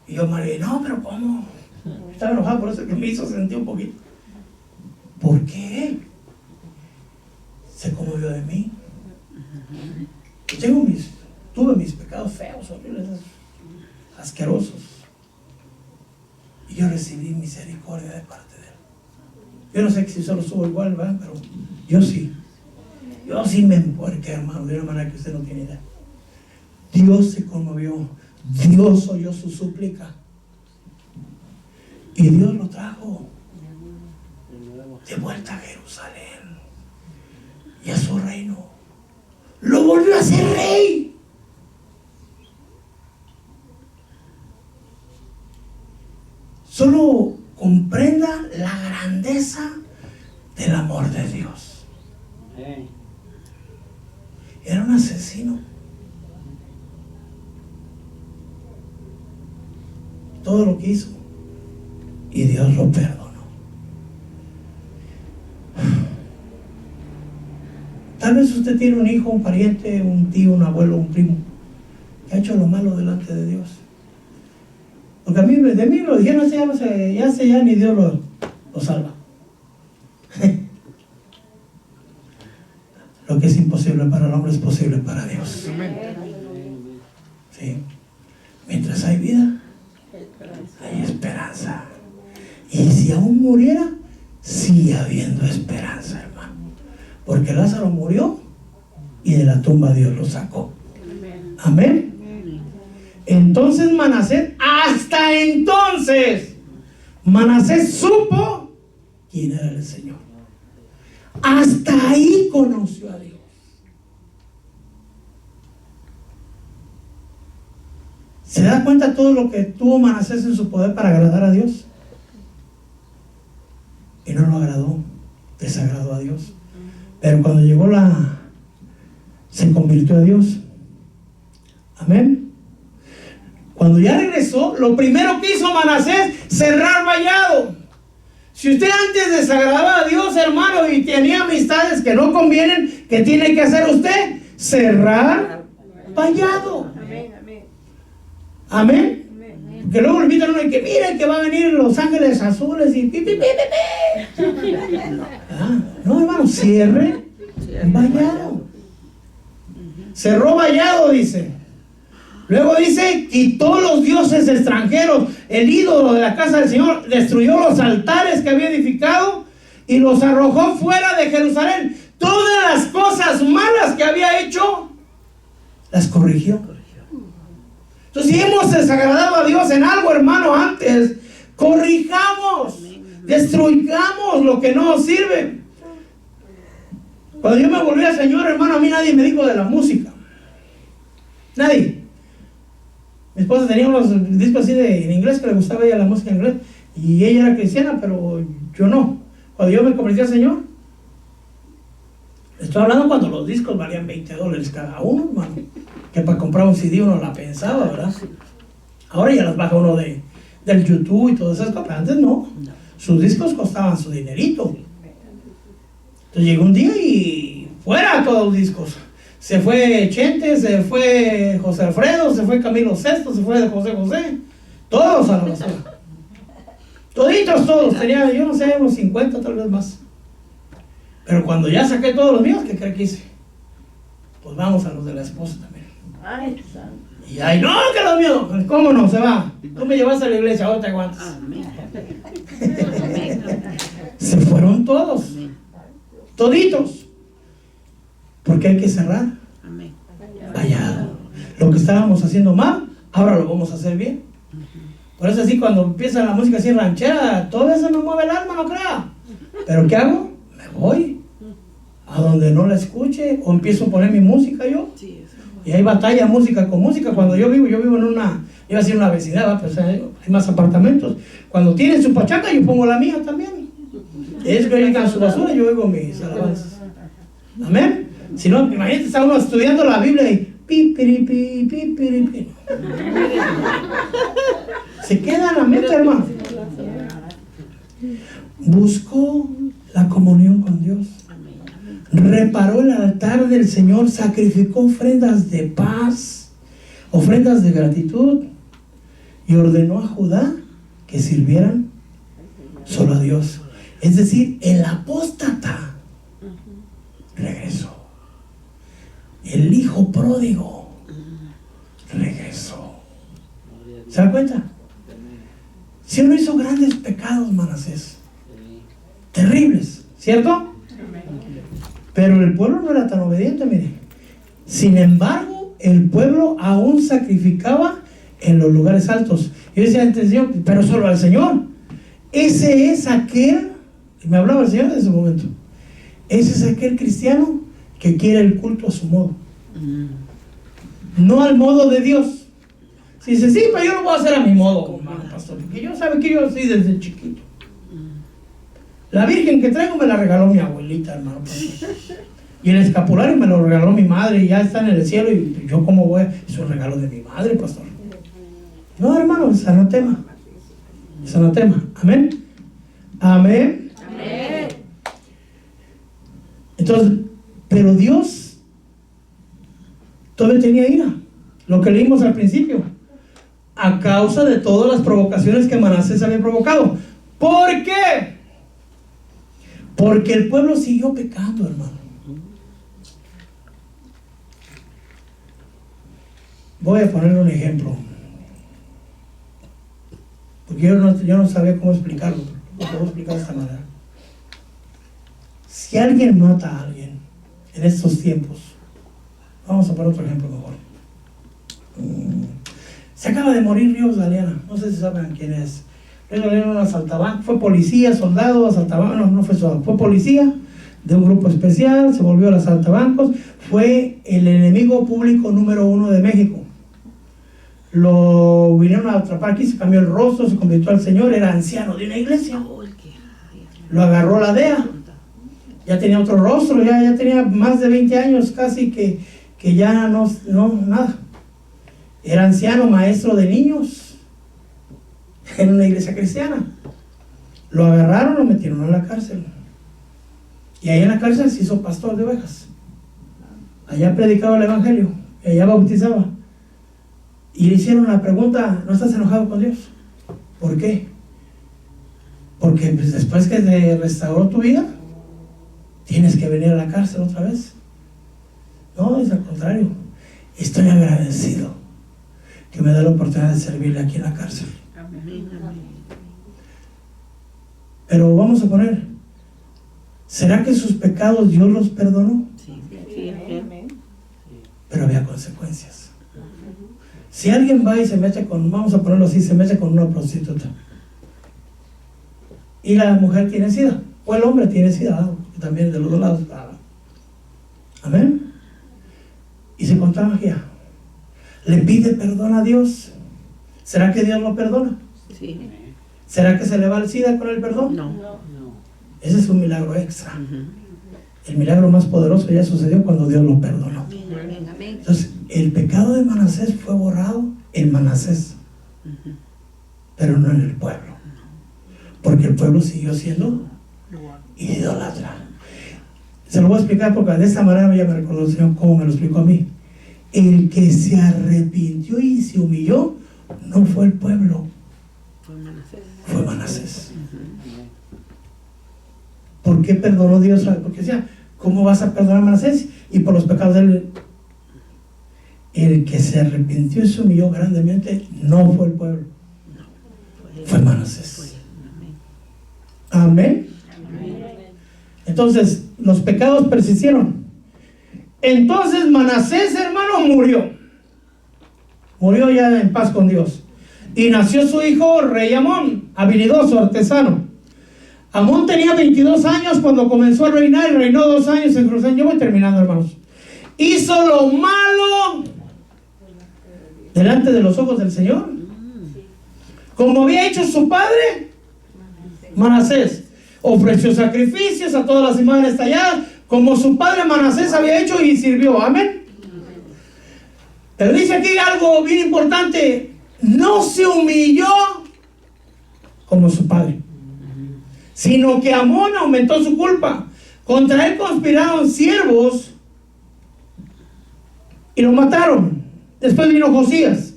[SPEAKER 1] Y yo me dije, no, pero ¿cómo? Estaba enojado, por eso que me hizo sentir un poquito. ¿Por qué? Se conmovió de mí. Tuve mis pecados feos, horribles, asquerosos. Y yo recibí misericordia de parte de él. Yo no sé si solo estuvo igual, ¿verdad? Pero yo sí. Yo sí me empuerqué, hermano, de una manera que usted no tiene idea. Dios se conmovió. Dios oyó su súplica. Y Dios lo trajo de vuelta a Jerusalén y a su reino. Lo volvió a hacer rey. Solo comprenda la grandeza del amor de Dios. Era un asesino. Todo lo que hizo. Y Dios lo perdonó. Tal vez usted tiene un hijo, un pariente, un tío, un abuelo, un primo que ha hecho lo malo delante de Dios. Porque de mí lo dijeron, ya ni Dios lo salva. Lo que es imposible para el hombre es posible para Dios. Sí. Mientras hay vida, hay esperanza. Y si aún muriera, sigue habiendo esperanza, hermano. Porque Lázaro murió y de la tumba Dios lo sacó. Amén. Entonces Manasés, hasta entonces, Manasés supo quién era el Señor. Hasta ahí conoció a Dios. ¿Se da cuenta todo lo que tuvo Manasés en su poder para agradar a Dios? Y no lo agradó, desagradó a Dios. Pero cuando llegó se convirtió a Dios. Amén. Cuando ya regresó, lo primero que hizo Manasés, cerrar vallado. Si usted antes desagradaba a Dios, hermano, y tenía amistades que no convienen, ¿qué tiene que hacer usted? Cerrar vallado.
[SPEAKER 3] Amén, amén.
[SPEAKER 1] Amén.
[SPEAKER 3] Amén.
[SPEAKER 1] Que luego le invitan a uno y que miren que va a venir Los Ángeles Azules y pi, pi, pi, pi, pi. No, hermano, cierre vallado. Cerró vallado, dice. Luego dice, quitó los dioses extranjeros, el ídolo de la casa del Señor, destruyó los altares que había edificado y los arrojó fuera de Jerusalén. Todas las cosas malas que había hecho, las corrigió. Entonces, si hemos desagradado a Dios en algo, hermano, antes, corrijamos, destruyamos lo que no nos sirve. Cuando yo me volví al Señor, hermano, a mí nadie me dijo de la música. Nadie. Mi esposa tenía unos discos así en inglés, que le gustaba a ella la música en inglés, y ella era cristiana, pero yo no. Cuando yo me convertí al Señor, estoy hablando cuando los discos valían $20 cada uno, hermano, que para comprar un CD uno la pensaba, ¿verdad? Ahora ya las baja uno del YouTube y todas esas cosas. Antes no, sus discos costaban su dinerito. Entonces llegó un día y fuera todos los discos. Se fue Chente, se fue José Alfredo, se fue Camilo Sesto, se fue José José. Todos a la basura. Toditos, todos. Tenía, yo no sé, unos 50 tal vez más. Pero cuando ya saqué todos los míos, ¿qué cree que hice? Pues vamos a los de la esposa también.
[SPEAKER 3] Ay, santo.
[SPEAKER 1] Y ahí, no, que los míos. ¿Cómo no? Se va. Tú me llevas a la iglesia, ahora te aguantas. Se fueron todos. Toditos. Porque hay que cerrar vallado. Lo que estábamos haciendo mal, ahora lo vamos a hacer bien. Por eso así cuando empieza la música así ranchera, todo eso me mueve el alma, no crea. Pero ¿qué hago? Me voy a donde no la escuche, o empiezo a poner mi música yo. Y hay batalla música con música. Cuando yo vivo en una, yo así en una vecindad, pues hay más apartamentos. Cuando tienen su pachaca, yo pongo la mía también. Ellos que oigan su basura, yo oigo mis alabanzas. Amén. Si no, imagínate, está uno estudiando la Biblia y pipiripi, pipiripi. Se queda en la mente, hermano. Buscó la comunión con Dios. Reparó el altar del Señor, sacrificó ofrendas de paz, ofrendas de gratitud, y ordenó a Judá que sirvieran solo a Dios. Es decir, el apóstata regresó. El hijo pródigo regresó. ¿Se da cuenta? Si uno hizo grandes pecados, Manasés, terribles, ¿cierto? Pero el pueblo no era tan obediente, mire. Sin embargo, el pueblo aún sacrificaba en los lugares altos. Yo decía antes, pero solo al Señor. Ese es aquel, y me hablaba el Señor en ese momento, ese es aquel cristiano que quiere el culto a su modo, no al modo de Dios. Si dice, sí, pero yo lo voy a hacer a mi modo, hermano pastor, porque yo sabe que yo soy desde chiquito. La Virgen que traigo me la regaló mi abuelita, hermano pastor. Y el escapulario me lo regaló mi madre, y ya está en el cielo, y yo como voy, es un regalo de mi madre, pastor. No, hermano, es anatema. Es anatema. Amén. Amén.
[SPEAKER 3] Amén.
[SPEAKER 1] Entonces, pero Dios todavía tenía ira. Lo que leímos al principio. A causa de todas las provocaciones que Manasés había provocado. ¿Por qué? Porque el pueblo siguió pecando, hermano. Voy a ponerle un ejemplo. Porque yo no sabía cómo explicarlo. Lo puedo explicar de esta manera. Si alguien mata a alguien en estos tiempos, vamos a poner otro ejemplo mejor. Se acaba de morir Ríos Galeana, no sé si saben quién es. luego le dieron un asaltabanco, fue policía, soldado, asaltabanco, no fue soldado, fue policía de un grupo especial, se volvió al asaltabancos, fue el enemigo público número 1 de México. Lo vinieron a atrapar aquí, se cambió el rostro, se convirtió al Señor, era anciano de una iglesia. Lo agarró la DEA, ya tenía otro rostro, ya tenía más de 20 años casi que ya no, nada. Era anciano, maestro de niños en una iglesia cristiana. Lo agarraron, lo metieron a la cárcel. Y ahí en la cárcel se hizo pastor de ovejas. Allá predicaba el evangelio, y allá bautizaba. Y le hicieron la pregunta: ¿no estás enojado con Dios? ¿Por qué? Porque pues, después que te restauró tu vida, tienes que venir a la cárcel otra vez. No, es al contrario. Estoy agradecido que me da la oportunidad de servirle aquí en la cárcel.
[SPEAKER 2] Amén.
[SPEAKER 1] Pero vamos a poner, ¿será que sus pecados Dios los perdonó?
[SPEAKER 2] Sí, amén.
[SPEAKER 1] Pero había consecuencias. Si alguien va y se mete con, vamos a ponerlo así, se mete con una prostituta, y la mujer tiene sida, o el hombre tiene sida, también de los dos lados. Amén. Y se contagia. Le pide perdón a Dios. ¿Será que Dios lo perdona?
[SPEAKER 2] Sí.
[SPEAKER 1] ¿Será que se le va el SIDA con el perdón?
[SPEAKER 2] No.
[SPEAKER 1] Ese es un milagro extra. El milagro más poderoso ya sucedió cuando Dios lo perdonó. Entonces, el pecado de Manasés fue borrado en Manasés, pero no en el pueblo, porque el pueblo siguió siendo idólatra. Se lo voy a explicar porque de esta manera ya me recordó el Señor cómo me lo explicó a mí. El que se arrepintió y se humilló no fue el pueblo, fue Manasés. ¿Por qué perdonó Dios? Porque decía, ¿cómo vas a perdonar a Manasés? Y por los pecados de él. El que se arrepintió y se humilló grandemente no fue el pueblo, fue Manasés. Amén. Entonces, los pecados persistieron. Entonces Manasés, hermano, murió ya en paz con Dios, y nació su hijo rey Amón, habilidoso, artesano. Amón tenía 22 años cuando comenzó a reinar, y reinó 2 años en Jerusalén. Yo voy terminando, hermanos. Hizo lo malo delante de los ojos del Señor, como había hecho su padre Manasés. Ofreció sacrificios a todas las imágenes talladas, como su padre Manasés había hecho, y sirvió. Amén. Pero dice aquí algo bien importante: no se humilló como su padre, sino que Amón aumentó su culpa. Contra él conspiraron siervos y lo mataron. Después vino Josías.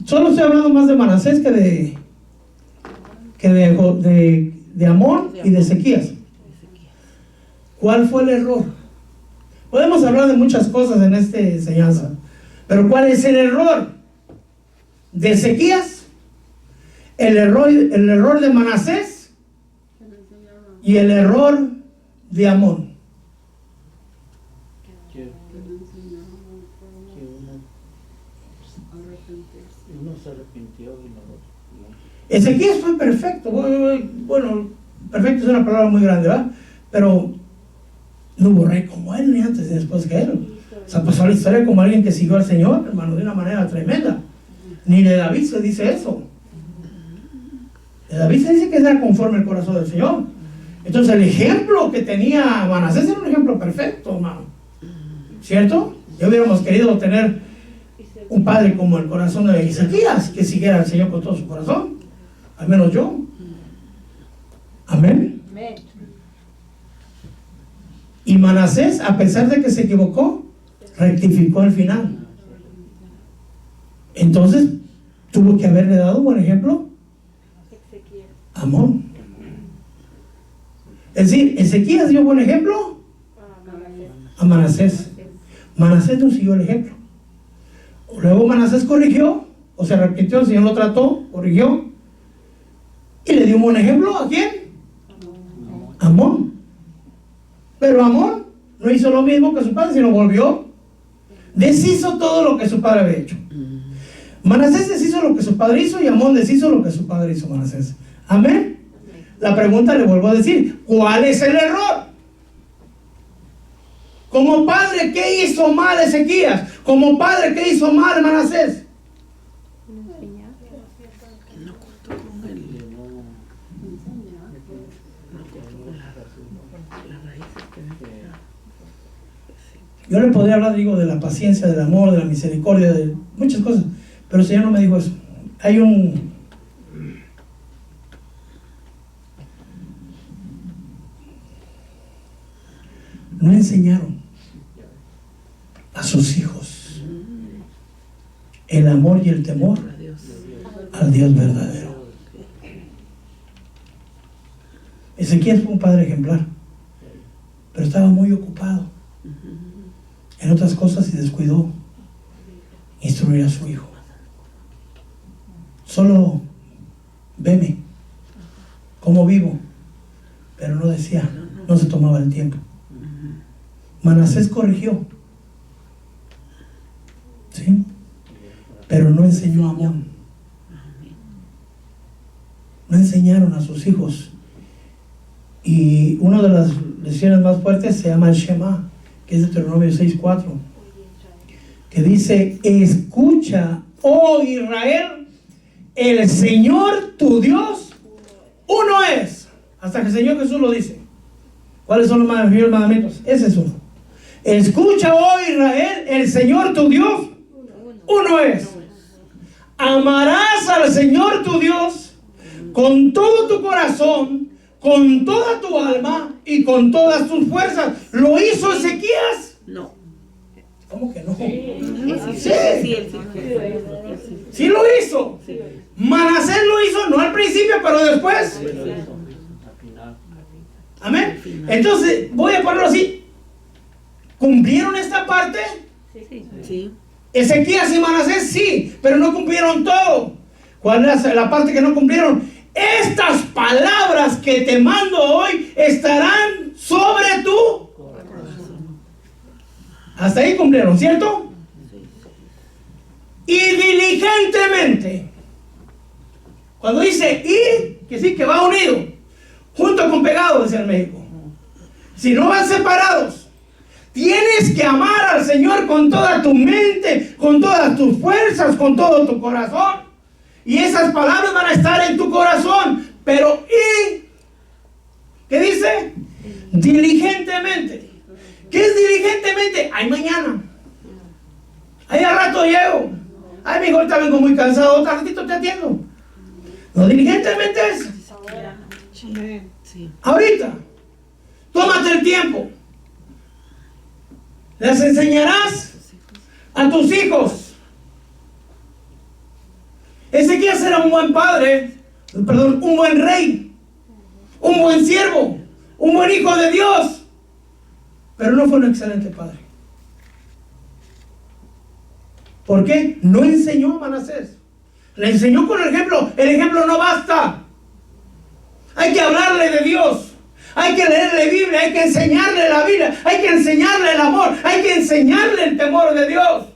[SPEAKER 1] Solo estoy hablando más de Manasés que de Amón y de Ezequías. ¿Cuál fue el error? Podemos hablar de muchas cosas en esta enseñanza, pero ¿cuál es el error de Ezequías? El error de Manasés y el error de Amón.
[SPEAKER 3] Uno se arrepintió y no.
[SPEAKER 1] Ezequías fue perfecto. Bueno, perfecto es una palabra muy grande, ¿verdad? Pero no hubo rey como él, ni antes ni después que él. O sea, pasó la historia como alguien que siguió al Señor, hermano, de una manera tremenda. Ni de David se dice eso. De David se dice que era conforme al corazón del Señor. Entonces el ejemplo que tenía Manasés era un ejemplo perfecto, hermano. ¿Cierto? Ya hubiéramos querido tener un padre como el corazón de Ezequías, que siguiera al Señor con todo su corazón. Al menos yo. Amén. Y Manasés, a pesar de que se equivocó, rectificó al final. Entonces tuvo que haberle dado un buen ejemplo a Amón. Es decir, Ezequías dio buen ejemplo a Manasés. Manasés no siguió el ejemplo. Luego Manasés corrigió, o se arrepintió, el Señor lo trató, corrigió, y le dio un buen ejemplo. ¿A quién? Amón. Pero Amón no hizo lo mismo que su padre, sino volvió, deshizo todo lo que su padre había hecho. Manasés deshizo lo que su padre hizo y Amón deshizo lo que su padre hizo, Manasés. Amén. La pregunta le vuelvo a decir, ¿cuál es el error? Como padre, ¿qué hizo mal Ezequías? Como padre, ¿qué hizo mal Manasés?
[SPEAKER 2] No cortó con él. Las raíces que
[SPEAKER 1] Yo le podría hablar, digo, de la paciencia, del amor, de la misericordia, de muchas cosas, pero el Señor no me dijo eso. Hay no enseñaron a sus hijos el amor y el temor
[SPEAKER 2] a Dios.
[SPEAKER 1] al Dios verdadero. Ezequías fue un padre ejemplar, pero estaba muy ocupado en otras cosas y descuidó instruir a su hijo. Solo veme cómo vivo, pero no decía, no se tomaba el tiempo. Manasés corrigió, ¿sí? Pero no enseñó amor. No enseñaron a sus hijos. Y una de las lecciones más fuertes se llama el Shema, que es Deuteronomio 6:4, que dice: escucha, oh Israel, el Señor tu Dios uno es. Hasta que el Señor Jesús lo dice. ¿Cuáles son los mandamientos? Ese es uno. Escucha, oh Israel, el Señor tu Dios uno es. Amarás al Señor tu Dios con todo tu corazón, con toda tu alma y con todas tus fuerzas. ¿Lo hizo Ezequías?
[SPEAKER 2] No.
[SPEAKER 1] ¿Cómo que no?
[SPEAKER 2] Sí.
[SPEAKER 1] Sí lo hizo. Manasés lo hizo, no al principio, pero después. Amén. Entonces, voy a ponerlo así. ¿Cumplieron esta parte?
[SPEAKER 2] Sí.
[SPEAKER 1] Ezequías y Manasés sí, pero no cumplieron todo. ¿Cuál es la parte que no cumplieron? Estas palabras que te mando hoy estarán sobre tu corazón. Hasta ahí cumplieron, ¿cierto? Y diligentemente. Cuando dice ir, que sí, que va unido, junto con pegado, decía en México. Si no van separados. Tienes que amar al Señor con toda tu mente, con todas tus fuerzas, con todo tu corazón. Y esas palabras van a estar en tu corazón. Pero ¿qué dice? Diligentemente. ¿Qué es diligentemente? Ay, mañana. Ay, al rato llego. Ay, mi hijo, ahorita vengo muy cansado. Otro ratito te atiendo. No, diligentemente es ahorita. Tómate el tiempo. Les enseñarás a tus hijos. Ezequías era un buen padre, un buen rey, un buen siervo, un buen hijo de Dios, pero no fue un excelente padre. ¿Por qué? No enseñó a Manasés. Le enseñó con el ejemplo. El ejemplo no basta. Hay que hablarle de Dios. Hay que leerle Biblia, hay que enseñarle la Biblia, hay que enseñarle el amor, hay que enseñarle el temor de Dios.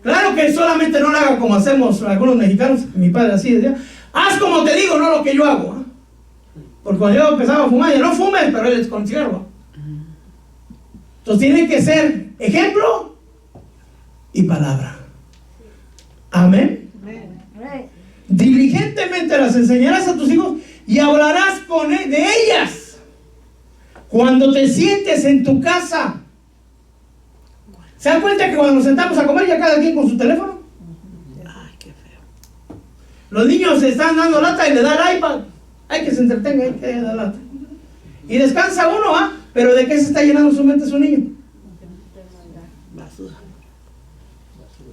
[SPEAKER 1] Claro que solamente no lo haga como hacemos algunos mexicanos, mi padre así decía, haz como te digo, no lo que yo hago. Porque cuando yo empezaba a fumar, yo no fumes, pero él es con cigarro. Entonces tiene que ser ejemplo y palabra. Amén. Diligentemente las enseñarás a tus hijos y hablarás de ellas cuando te sientes en tu casa. ¿Se dan cuenta que cuando nos sentamos a comer ya cada quien con su teléfono?
[SPEAKER 2] Ay, qué feo.
[SPEAKER 1] Los niños se están dando lata y le da el iPad. Hay que se entretenga, hay que dar lata. Y descansa uno, pero ¿de qué se está llenando su mente su niño?
[SPEAKER 2] Basura.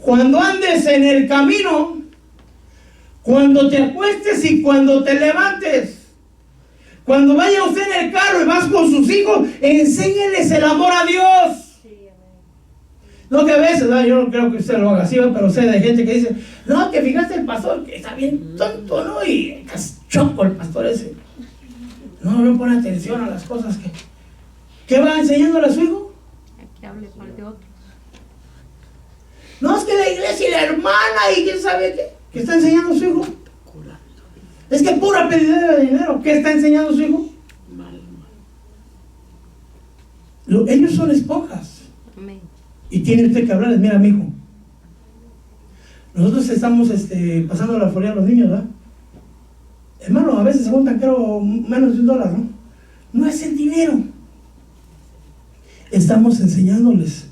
[SPEAKER 1] Cuando andes en el camino, cuando te acuestes y cuando te levantes, cuando vaya usted en el carro y vas con sus hijos, enséñeles el amor a Dios. No, que a veces, yo no creo que usted lo haga así, pero sé de gente que dice, no, que fíjate el pastor, que está bien tonto, ¿no? Y choco el pastor ese. No pone atención a las cosas que... ¿Qué va enseñándole a su hijo?
[SPEAKER 4] Que hable mal de otros.
[SPEAKER 1] No, es que la iglesia y la hermana y quién sabe qué. ¿Qué está enseñando su hijo? Es que pura pedidera de dinero. ¿Qué está enseñando su hijo? Ellos son esponjas.
[SPEAKER 2] Amén.
[SPEAKER 1] Y tiene usted que hablarles. Mira, mijo, nosotros estamos pasando la folía a los niños, ¿verdad? Hermano, a veces se montan, creo, menos de $1, ¿no? No es el dinero. Estamos enseñándoles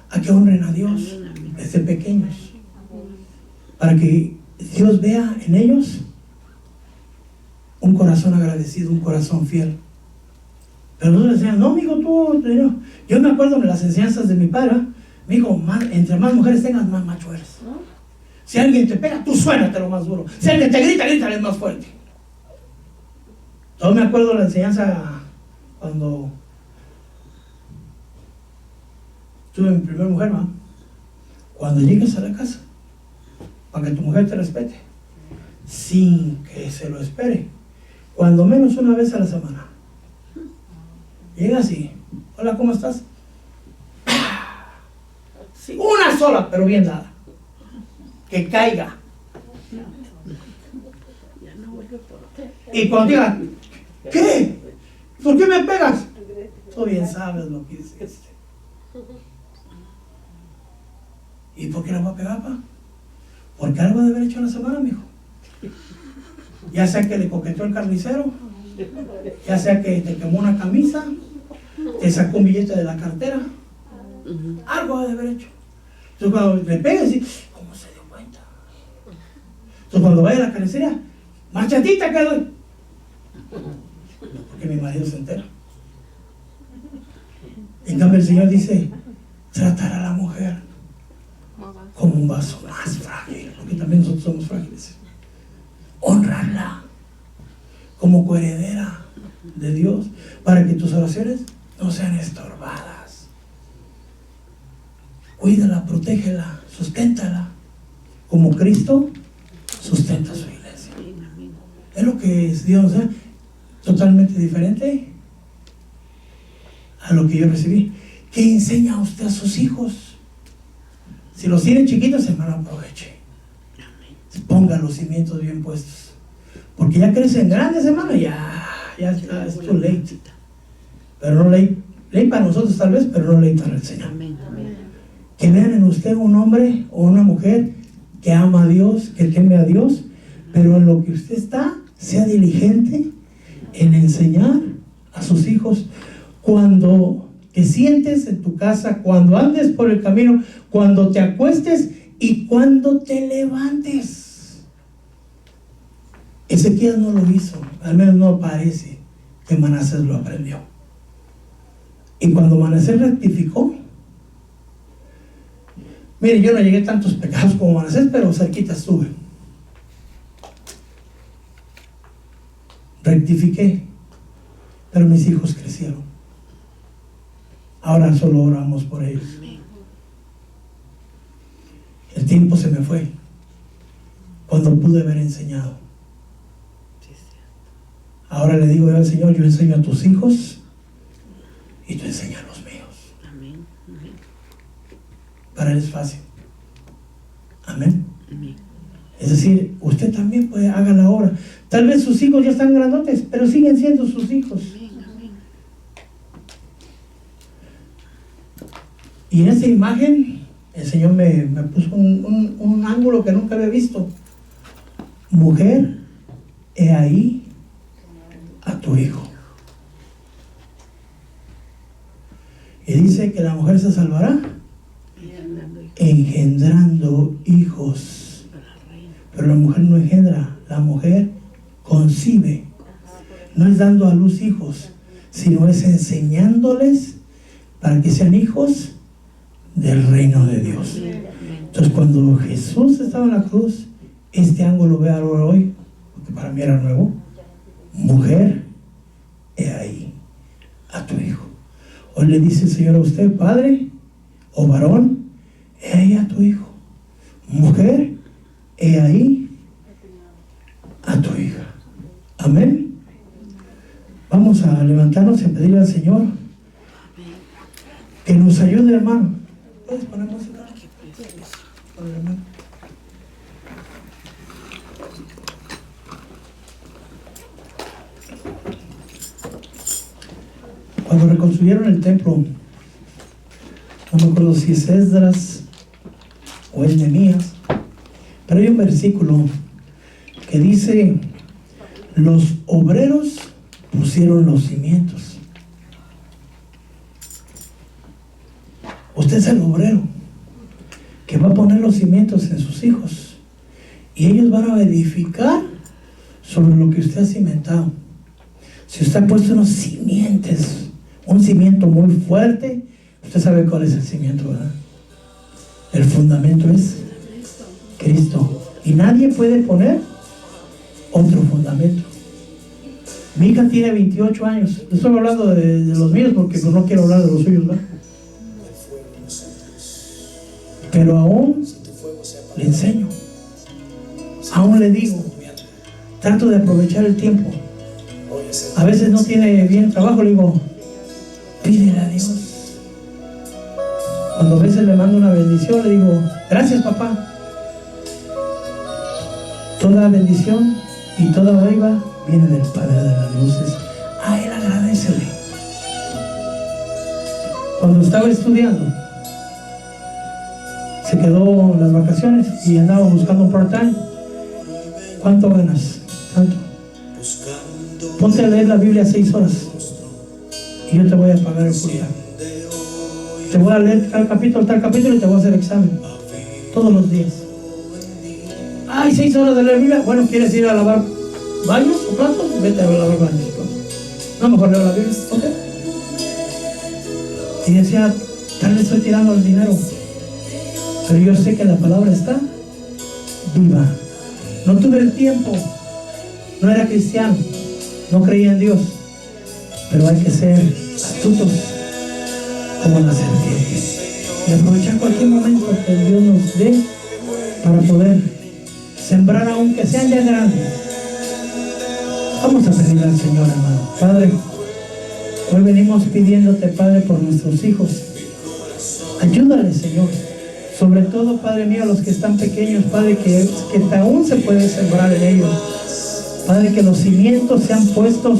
[SPEAKER 1] a que honren a Dios desde pequeños, para que Dios vea en ellos un corazón agradecido, un corazón fiel. Pero nosotros les decíamos, no, amigo, tú, no. Yo me acuerdo de las enseñanzas de mi padre, me dijo, entre más mujeres tengas, más macho eres. Si alguien te pega, tú suénatelo más duro. Si alguien te grita, grítale más fuerte. Yo me acuerdo de la enseñanza cuando tuve mi primera mujer, ¿no? Cuando llegues a la casa, para que tu mujer te respete, sin que se lo espere, cuando menos una vez a la semana, llega así, hola, ¿cómo estás? Sí, una sola, pero bien dada, que caiga. Y cuando diga, ¿qué? ¿Por qué me pegas? Tú bien sabes lo que dices. ¿Y por qué la voy a pegar, pa? Porque algo debe haber hecho en la semana, mijo. Ya sea que le coqueteó el carnicero, ya sea que te quemó una camisa, te sacó un billete de la cartera, algo debe haber hecho. Entonces cuando le pegas, ¿cómo se dio cuenta? Entonces cuando vaya a la carnicería, marchatita que doy. Porque mi marido se entera. En cambio el Señor dice, tratar a la mujer como un vaso más frágil, porque también nosotros somos frágiles. Honrarla como coheredera de Dios, para que tus oraciones no sean estorbadas. Cuídala, protégela, susténtala, como Cristo sustenta a su iglesia. Es lo que es Dios, ¿eh? Totalmente diferente a lo que yo recibí. ¿Qué enseña usted a sus hijos? Si los tiene chiquitos, hermano, aproveche. Ponga los cimientos bien puestos. Porque ya crecen grandes, hermano, ya está, es too late. Pero no late para nosotros tal vez, pero no late para el Señor. Que vean en usted un hombre o una mujer que ama a Dios, que teme a Dios, pero en lo que usted está, sea diligente en enseñar a sus hijos. Cuando te sientes en tu casa, cuando andes por el camino, cuando te acuestes y cuando te levantes. Ezequías no lo hizo, al menos no parece que Manasés lo aprendió. Y cuando Manasés rectificó, mire, yo no llegué a tantos pecados como Manasés, pero cerquita estuve. Rectifiqué, pero mis hijos crecieron. Ahora solo oramos por ellos. El tiempo se me fue cuando pude haber enseñado. Ahora le digo yo al Señor, yo enseño a tus hijos y tú enseñas a los míos. Para él es fácil. Amén. Es decir, usted también puede hacer la obra. Tal vez sus hijos ya están grandotes, pero siguen siendo sus hijos. Y en esa imagen el Señor me puso un ángulo que nunca había visto. Mujer, he ahí a tu hijo. Y dice que la mujer se salvará engendrando hijos. Pero la mujer no engendra, la mujer concibe. No es dando a luz hijos, sino es enseñándoles para que sean hijos del reino de Dios. Entonces cuando Jesús estaba en la cruz, este ángulo ve ahora hoy, porque para mí era nuevo. Mujer, he ahí a tu hijo. Hoy le dice el Señor a usted, padre o varón, he ahí a tu hijo. Mujer, he ahí a tu hija. Amén. Vamos a levantarnos y pedirle al Señor que nos ayude, hermano. ¿Puedes poner música? Cuando reconstruyeron el templo, no me acuerdo si es Esdras o es Nehemías, pero hay un versículo que dice: los obreros pusieron los cimientos. Usted es el obrero que va a poner los cimientos en sus hijos, y ellos van a edificar sobre lo que usted ha cimentado. Si usted ha puesto unos simientes, un cimiento muy fuerte, usted sabe cuál es el cimiento, ¿verdad? El fundamento es Cristo, y nadie puede poner otro fundamento. Mi hija tiene 28 años. Estoy hablando de los míos porque pues no quiero hablar de los suyos, ¿verdad? Pero aún le enseño, aún le digo, trato de aprovechar el tiempo. A veces no tiene bien trabajo, le digo, pídele a Dios. Cuando a veces le mando una bendición, le digo, gracias papá. Toda bendición y toda dádiva viene del Padre de las luces. A Él agradécele. Cuando estaba estudiando, se quedó en las vacaciones y andaba buscando un part-time. ¿Cuánto ganas? Tanto. Ponte a leer la Biblia 6 horas y yo te voy a pagar el part-time. Te voy a leer tal capítulo y te voy a hacer examen todos los días. Ay, 6 horas de leer Biblia. Bueno, ¿quieres ir a lavar baños o platos? Vete a lavar baños o platos. No, mejor leo la Biblia. Ok. Y decía, tal vez estoy tirando el dinero, pero yo sé que la palabra está viva. No tuve el tiempo, no era cristiano, no creía en Dios, pero hay que ser astutos como la serpiente y aprovechar cualquier momento que Dios nos dé para poder sembrar, aunque sean ya grandes. Vamos a pedir al Señor, hermano. Padre, hoy venimos pidiéndote, Padre, por nuestros hijos. Ayúdales, Señor. Sobre todo, Padre mío, a los que están pequeños, Padre, que aún se puede sembrar en ellos. Padre, que los cimientos sean puestos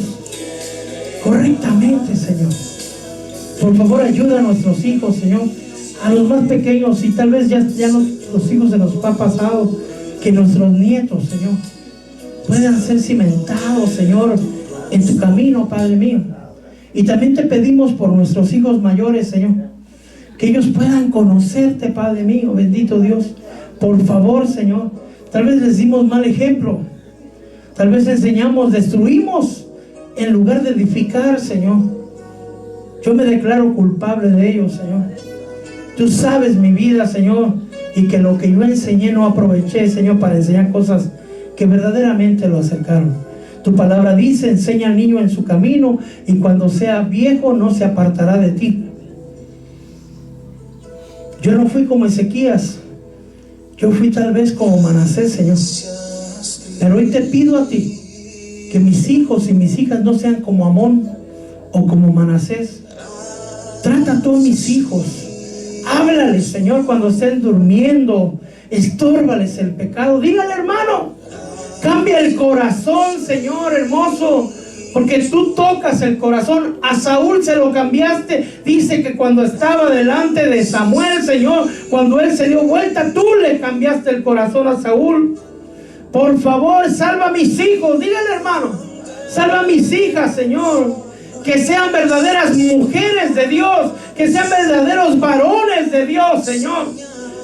[SPEAKER 1] correctamente, Señor. Por favor, ayuda a nuestros hijos, Señor, a los más pequeños, y tal vez ya los hijos se nos ha pasado, que nuestros nietos, Señor, puedan ser cimentados, Señor, en tu camino, Padre mío. Y también te pedimos por nuestros hijos mayores, Señor, que ellos puedan conocerte, Padre mío, bendito Dios. Por favor, Señor, tal vez les dimos mal ejemplo, tal vez enseñamos, destruimos en lugar de edificar, Señor. Yo me declaro culpable de ellos, Señor. Tú sabes mi vida, Señor, y que lo que yo enseñé no aproveché, Señor, para enseñar cosas que verdaderamente lo acercaron. Tu palabra dice, enseña al niño en su camino, y cuando sea viejo no se apartará de ti. Yo no fui como Ezequías, yo fui tal vez como Manasés, Señor. Pero hoy te pido a ti que mis hijos y mis hijas no sean como Amón o como Manasés. Trata a todos mis hijos, háblales, Señor, cuando estén durmiendo, estórbales el pecado. Dígale, hermano, cambia el corazón, Señor hermoso, porque tú tocas el corazón. A Saúl se lo cambiaste. Dice que cuando estaba delante de Samuel, Señor, cuando él se dio vuelta, tú le cambiaste el corazón a Saúl. Por favor, salva a mis hijos. Dígale, hermano, salva a mis hijas, Señor, que sean verdaderas mujeres de Dios, que sean verdaderos varones de Dios, Señor,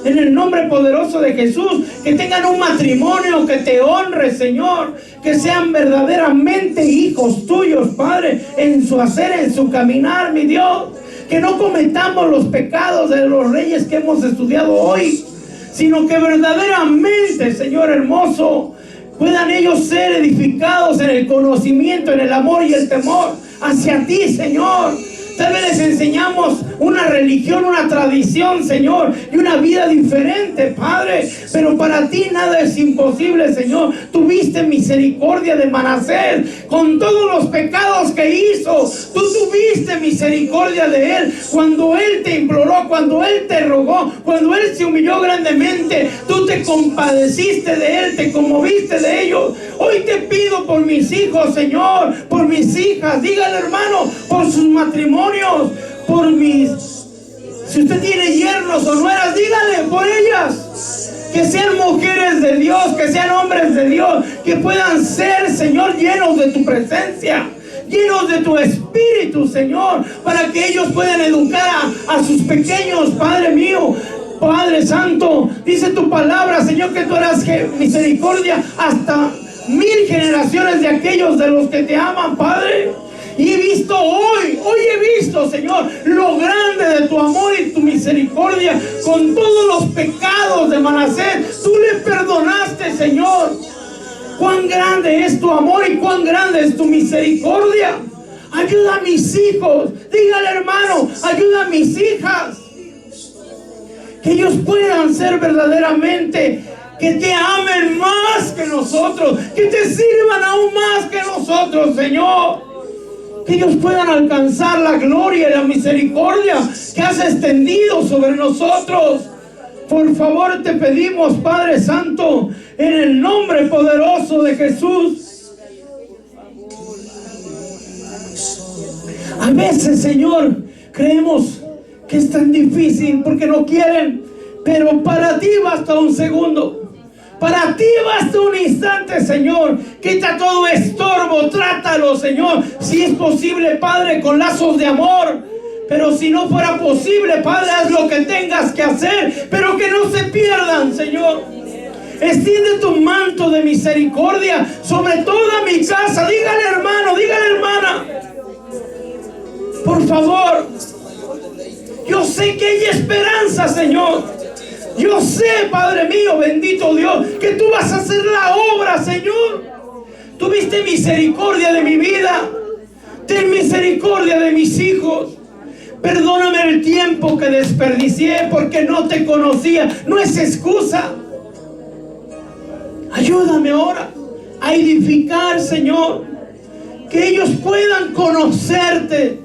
[SPEAKER 1] en el nombre poderoso de Jesús. Que tengan un matrimonio que te honre, Señor, que sean verdaderamente hijos tuyos, Padre, en su hacer, en su caminar, mi Dios. Que no cometamos los pecados de los reyes que hemos estudiado hoy, sino que verdaderamente, Señor hermoso, puedan ellos ser edificados en el conocimiento, en el amor y el temor hacia ti, Señor. Tal vez les enseñamos una religión, una tradición, Señor, y una vida diferente, Padre. Pero para ti nada es imposible, Señor. Tuviste misericordia de Manasés con todos los pecados que hizo. Tú tuviste misericordia de él cuando él te imploró, cuando él te rogó, cuando él se humilló grandemente. Tú te compadeciste de él, te conmoviste de ellos. Hoy te pido por mis hijos, Señor, por mis hijas. Dígale, hermano, por sus matrimonios, por mis... Si usted tiene yernos o nueras, dígale por ellas. Que sean mujeres de Dios, que sean hombres de Dios, que puedan ser, Señor, llenos de tu presencia, llenos de tu espíritu, Señor, para que ellos puedan educar a sus pequeños, Padre mío. Padre Santo, dice tu palabra, Señor, que tú harás misericordia hasta 1000 generaciones de aquellos de los que te aman, Padre. Y he visto hoy he visto, Señor, lo grande de tu amor y tu misericordia con todos los pecados de Manasés. Tú le perdonaste, Señor. Cuán grande es tu amor y cuán grande es tu misericordia. Ayuda a mis hijos. Dígale, hermano, ayuda a mis hijas. Que ellos puedan ser verdaderamente, que te amen más que nosotros, que te sirvan aún más que nosotros, Señor. Que ellos puedan alcanzar la gloria y la misericordia que has extendido sobre nosotros. Por favor te pedimos, Padre Santo, en el nombre poderoso de Jesús. A veces, Señor, creemos que es tan difícil porque no quieren, pero para ti basta un segundo. Para ti basta un instante, Señor. Quita todo estorbo, trátalo, Señor, si es posible, Padre, con lazos de amor. Pero si no fuera posible, Padre, haz lo que tengas que hacer, pero que no se pierdan, Señor. Extiende tu manto de misericordia sobre toda mi casa. Dígale, hermano, dígale, hermana, por favor. Yo sé que hay esperanza, Señor. Yo sé, Padre mío, bendito Dios, que tú vas a hacer la obra, Señor. Tuviste misericordia de mi vida. Ten misericordia de mis hijos. Perdóname el tiempo que desperdicié porque no te conocía. No es excusa. Ayúdame ahora a edificar, Señor, que ellos puedan conocerte.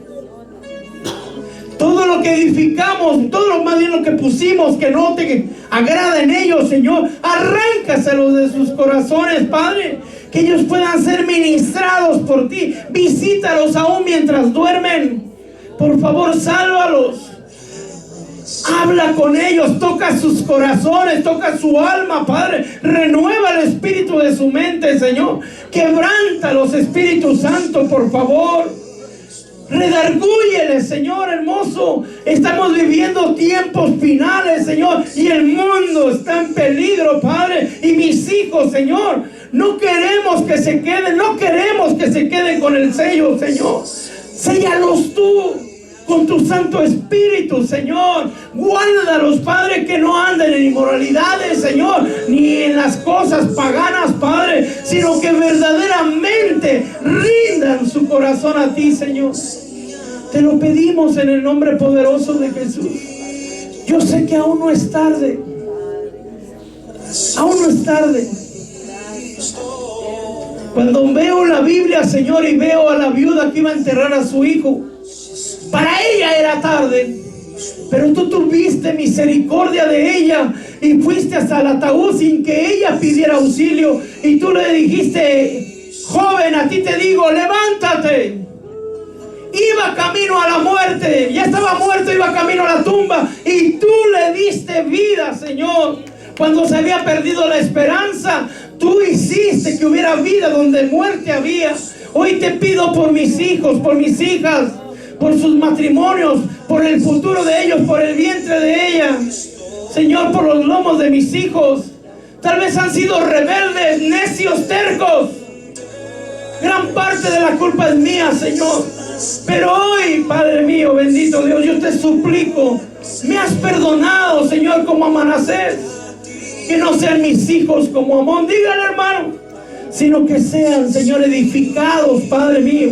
[SPEAKER 1] Todo lo que edificamos, todo lo más bien lo que pusimos que no te agrada en ellos, Señor, arráncaselos de sus corazones, Padre. Que ellos puedan ser ministrados por ti. Visítalos aún mientras duermen. Por favor, sálvalos. Habla con ellos, toca sus corazones, toca su alma, Padre. Renueva el espíritu de su mente, Señor. Quebrántalos, Espíritu Santo, por favor. Redargúyele, Señor hermoso. Estamos viviendo tiempos finales, Señor, y el mundo está en peligro, Padre. Y mis hijos, Señor, no queremos que se queden, no queremos que se queden con el sello, Señor. Séllalos tú con tu Santo Espíritu, Señor. Guárdalos, Padre, que no anden en inmoralidades, Señor, ni en las cosas paganas, Padre, sino que verdaderamente rindan su corazón a ti, Señor. Te lo pedimos en el nombre poderoso de Jesús. Yo sé que aún no es tarde. Aún no es tarde. Cuando veo la Biblia, Señor, y veo a la viuda que iba a enterrar a su hijo, para ella era tarde, pero tú tuviste misericordia de ella y fuiste hasta el ataúd sin que ella pidiera auxilio. Y tú le dijiste: joven, a ti te digo, levántate. Iba camino a la muerte, ya estaba muerto, iba camino a la tumba, y tú le diste vida, Señor. Cuando se había perdido la esperanza, tú hiciste que hubiera vida donde muerte había. Hoy te pido por mis hijos, por mis hijas, por sus matrimonios, por el futuro de ellos, por el vientre de ellas, Señor, por los lomos de mis hijos. Tal vez han sido rebeldes, necios, tercos. Gran parte de la culpa es mía, Señor. Pero hoy, Padre mío, bendito Dios, yo te suplico, me has perdonado, Señor, como a Manasés. Que no sean mis hijos como Amón, dígale, hermano, sino que sean, Señor, edificados, Padre mío,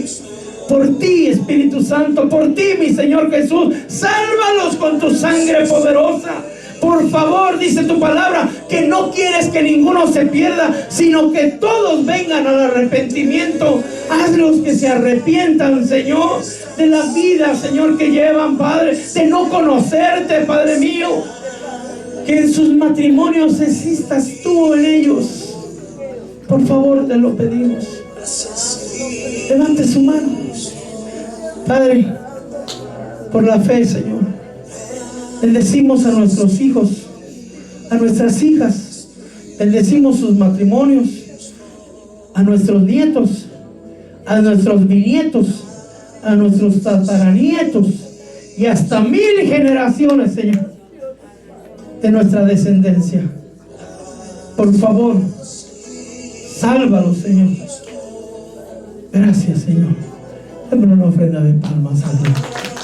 [SPEAKER 1] Por ti, Espíritu Santo, por ti, mi Señor Jesús, sálvalos con tu sangre poderosa. Por favor, dice tu palabra, que no quieres que ninguno se pierda, sino que todos vengan al arrepentimiento. Hazlos que se arrepientan, Señor, de la vida, Señor, que llevan, Padre, de no conocerte, Padre mío. Que en sus matrimonios existas tú en ellos. Por favor, te lo pedimos. Levante su mano. Padre, por la fe, Señor, bendecimos a nuestros hijos, a nuestras hijas, bendecimos sus matrimonios, a nuestros nietos, a nuestros bisnietos, a nuestros tataranietos y hasta 1000 generaciones, Señor, de nuestra descendencia. Por favor, sálvalos, Señor. Gracias, Señor. Dame una ofrenda de palmas a Dios.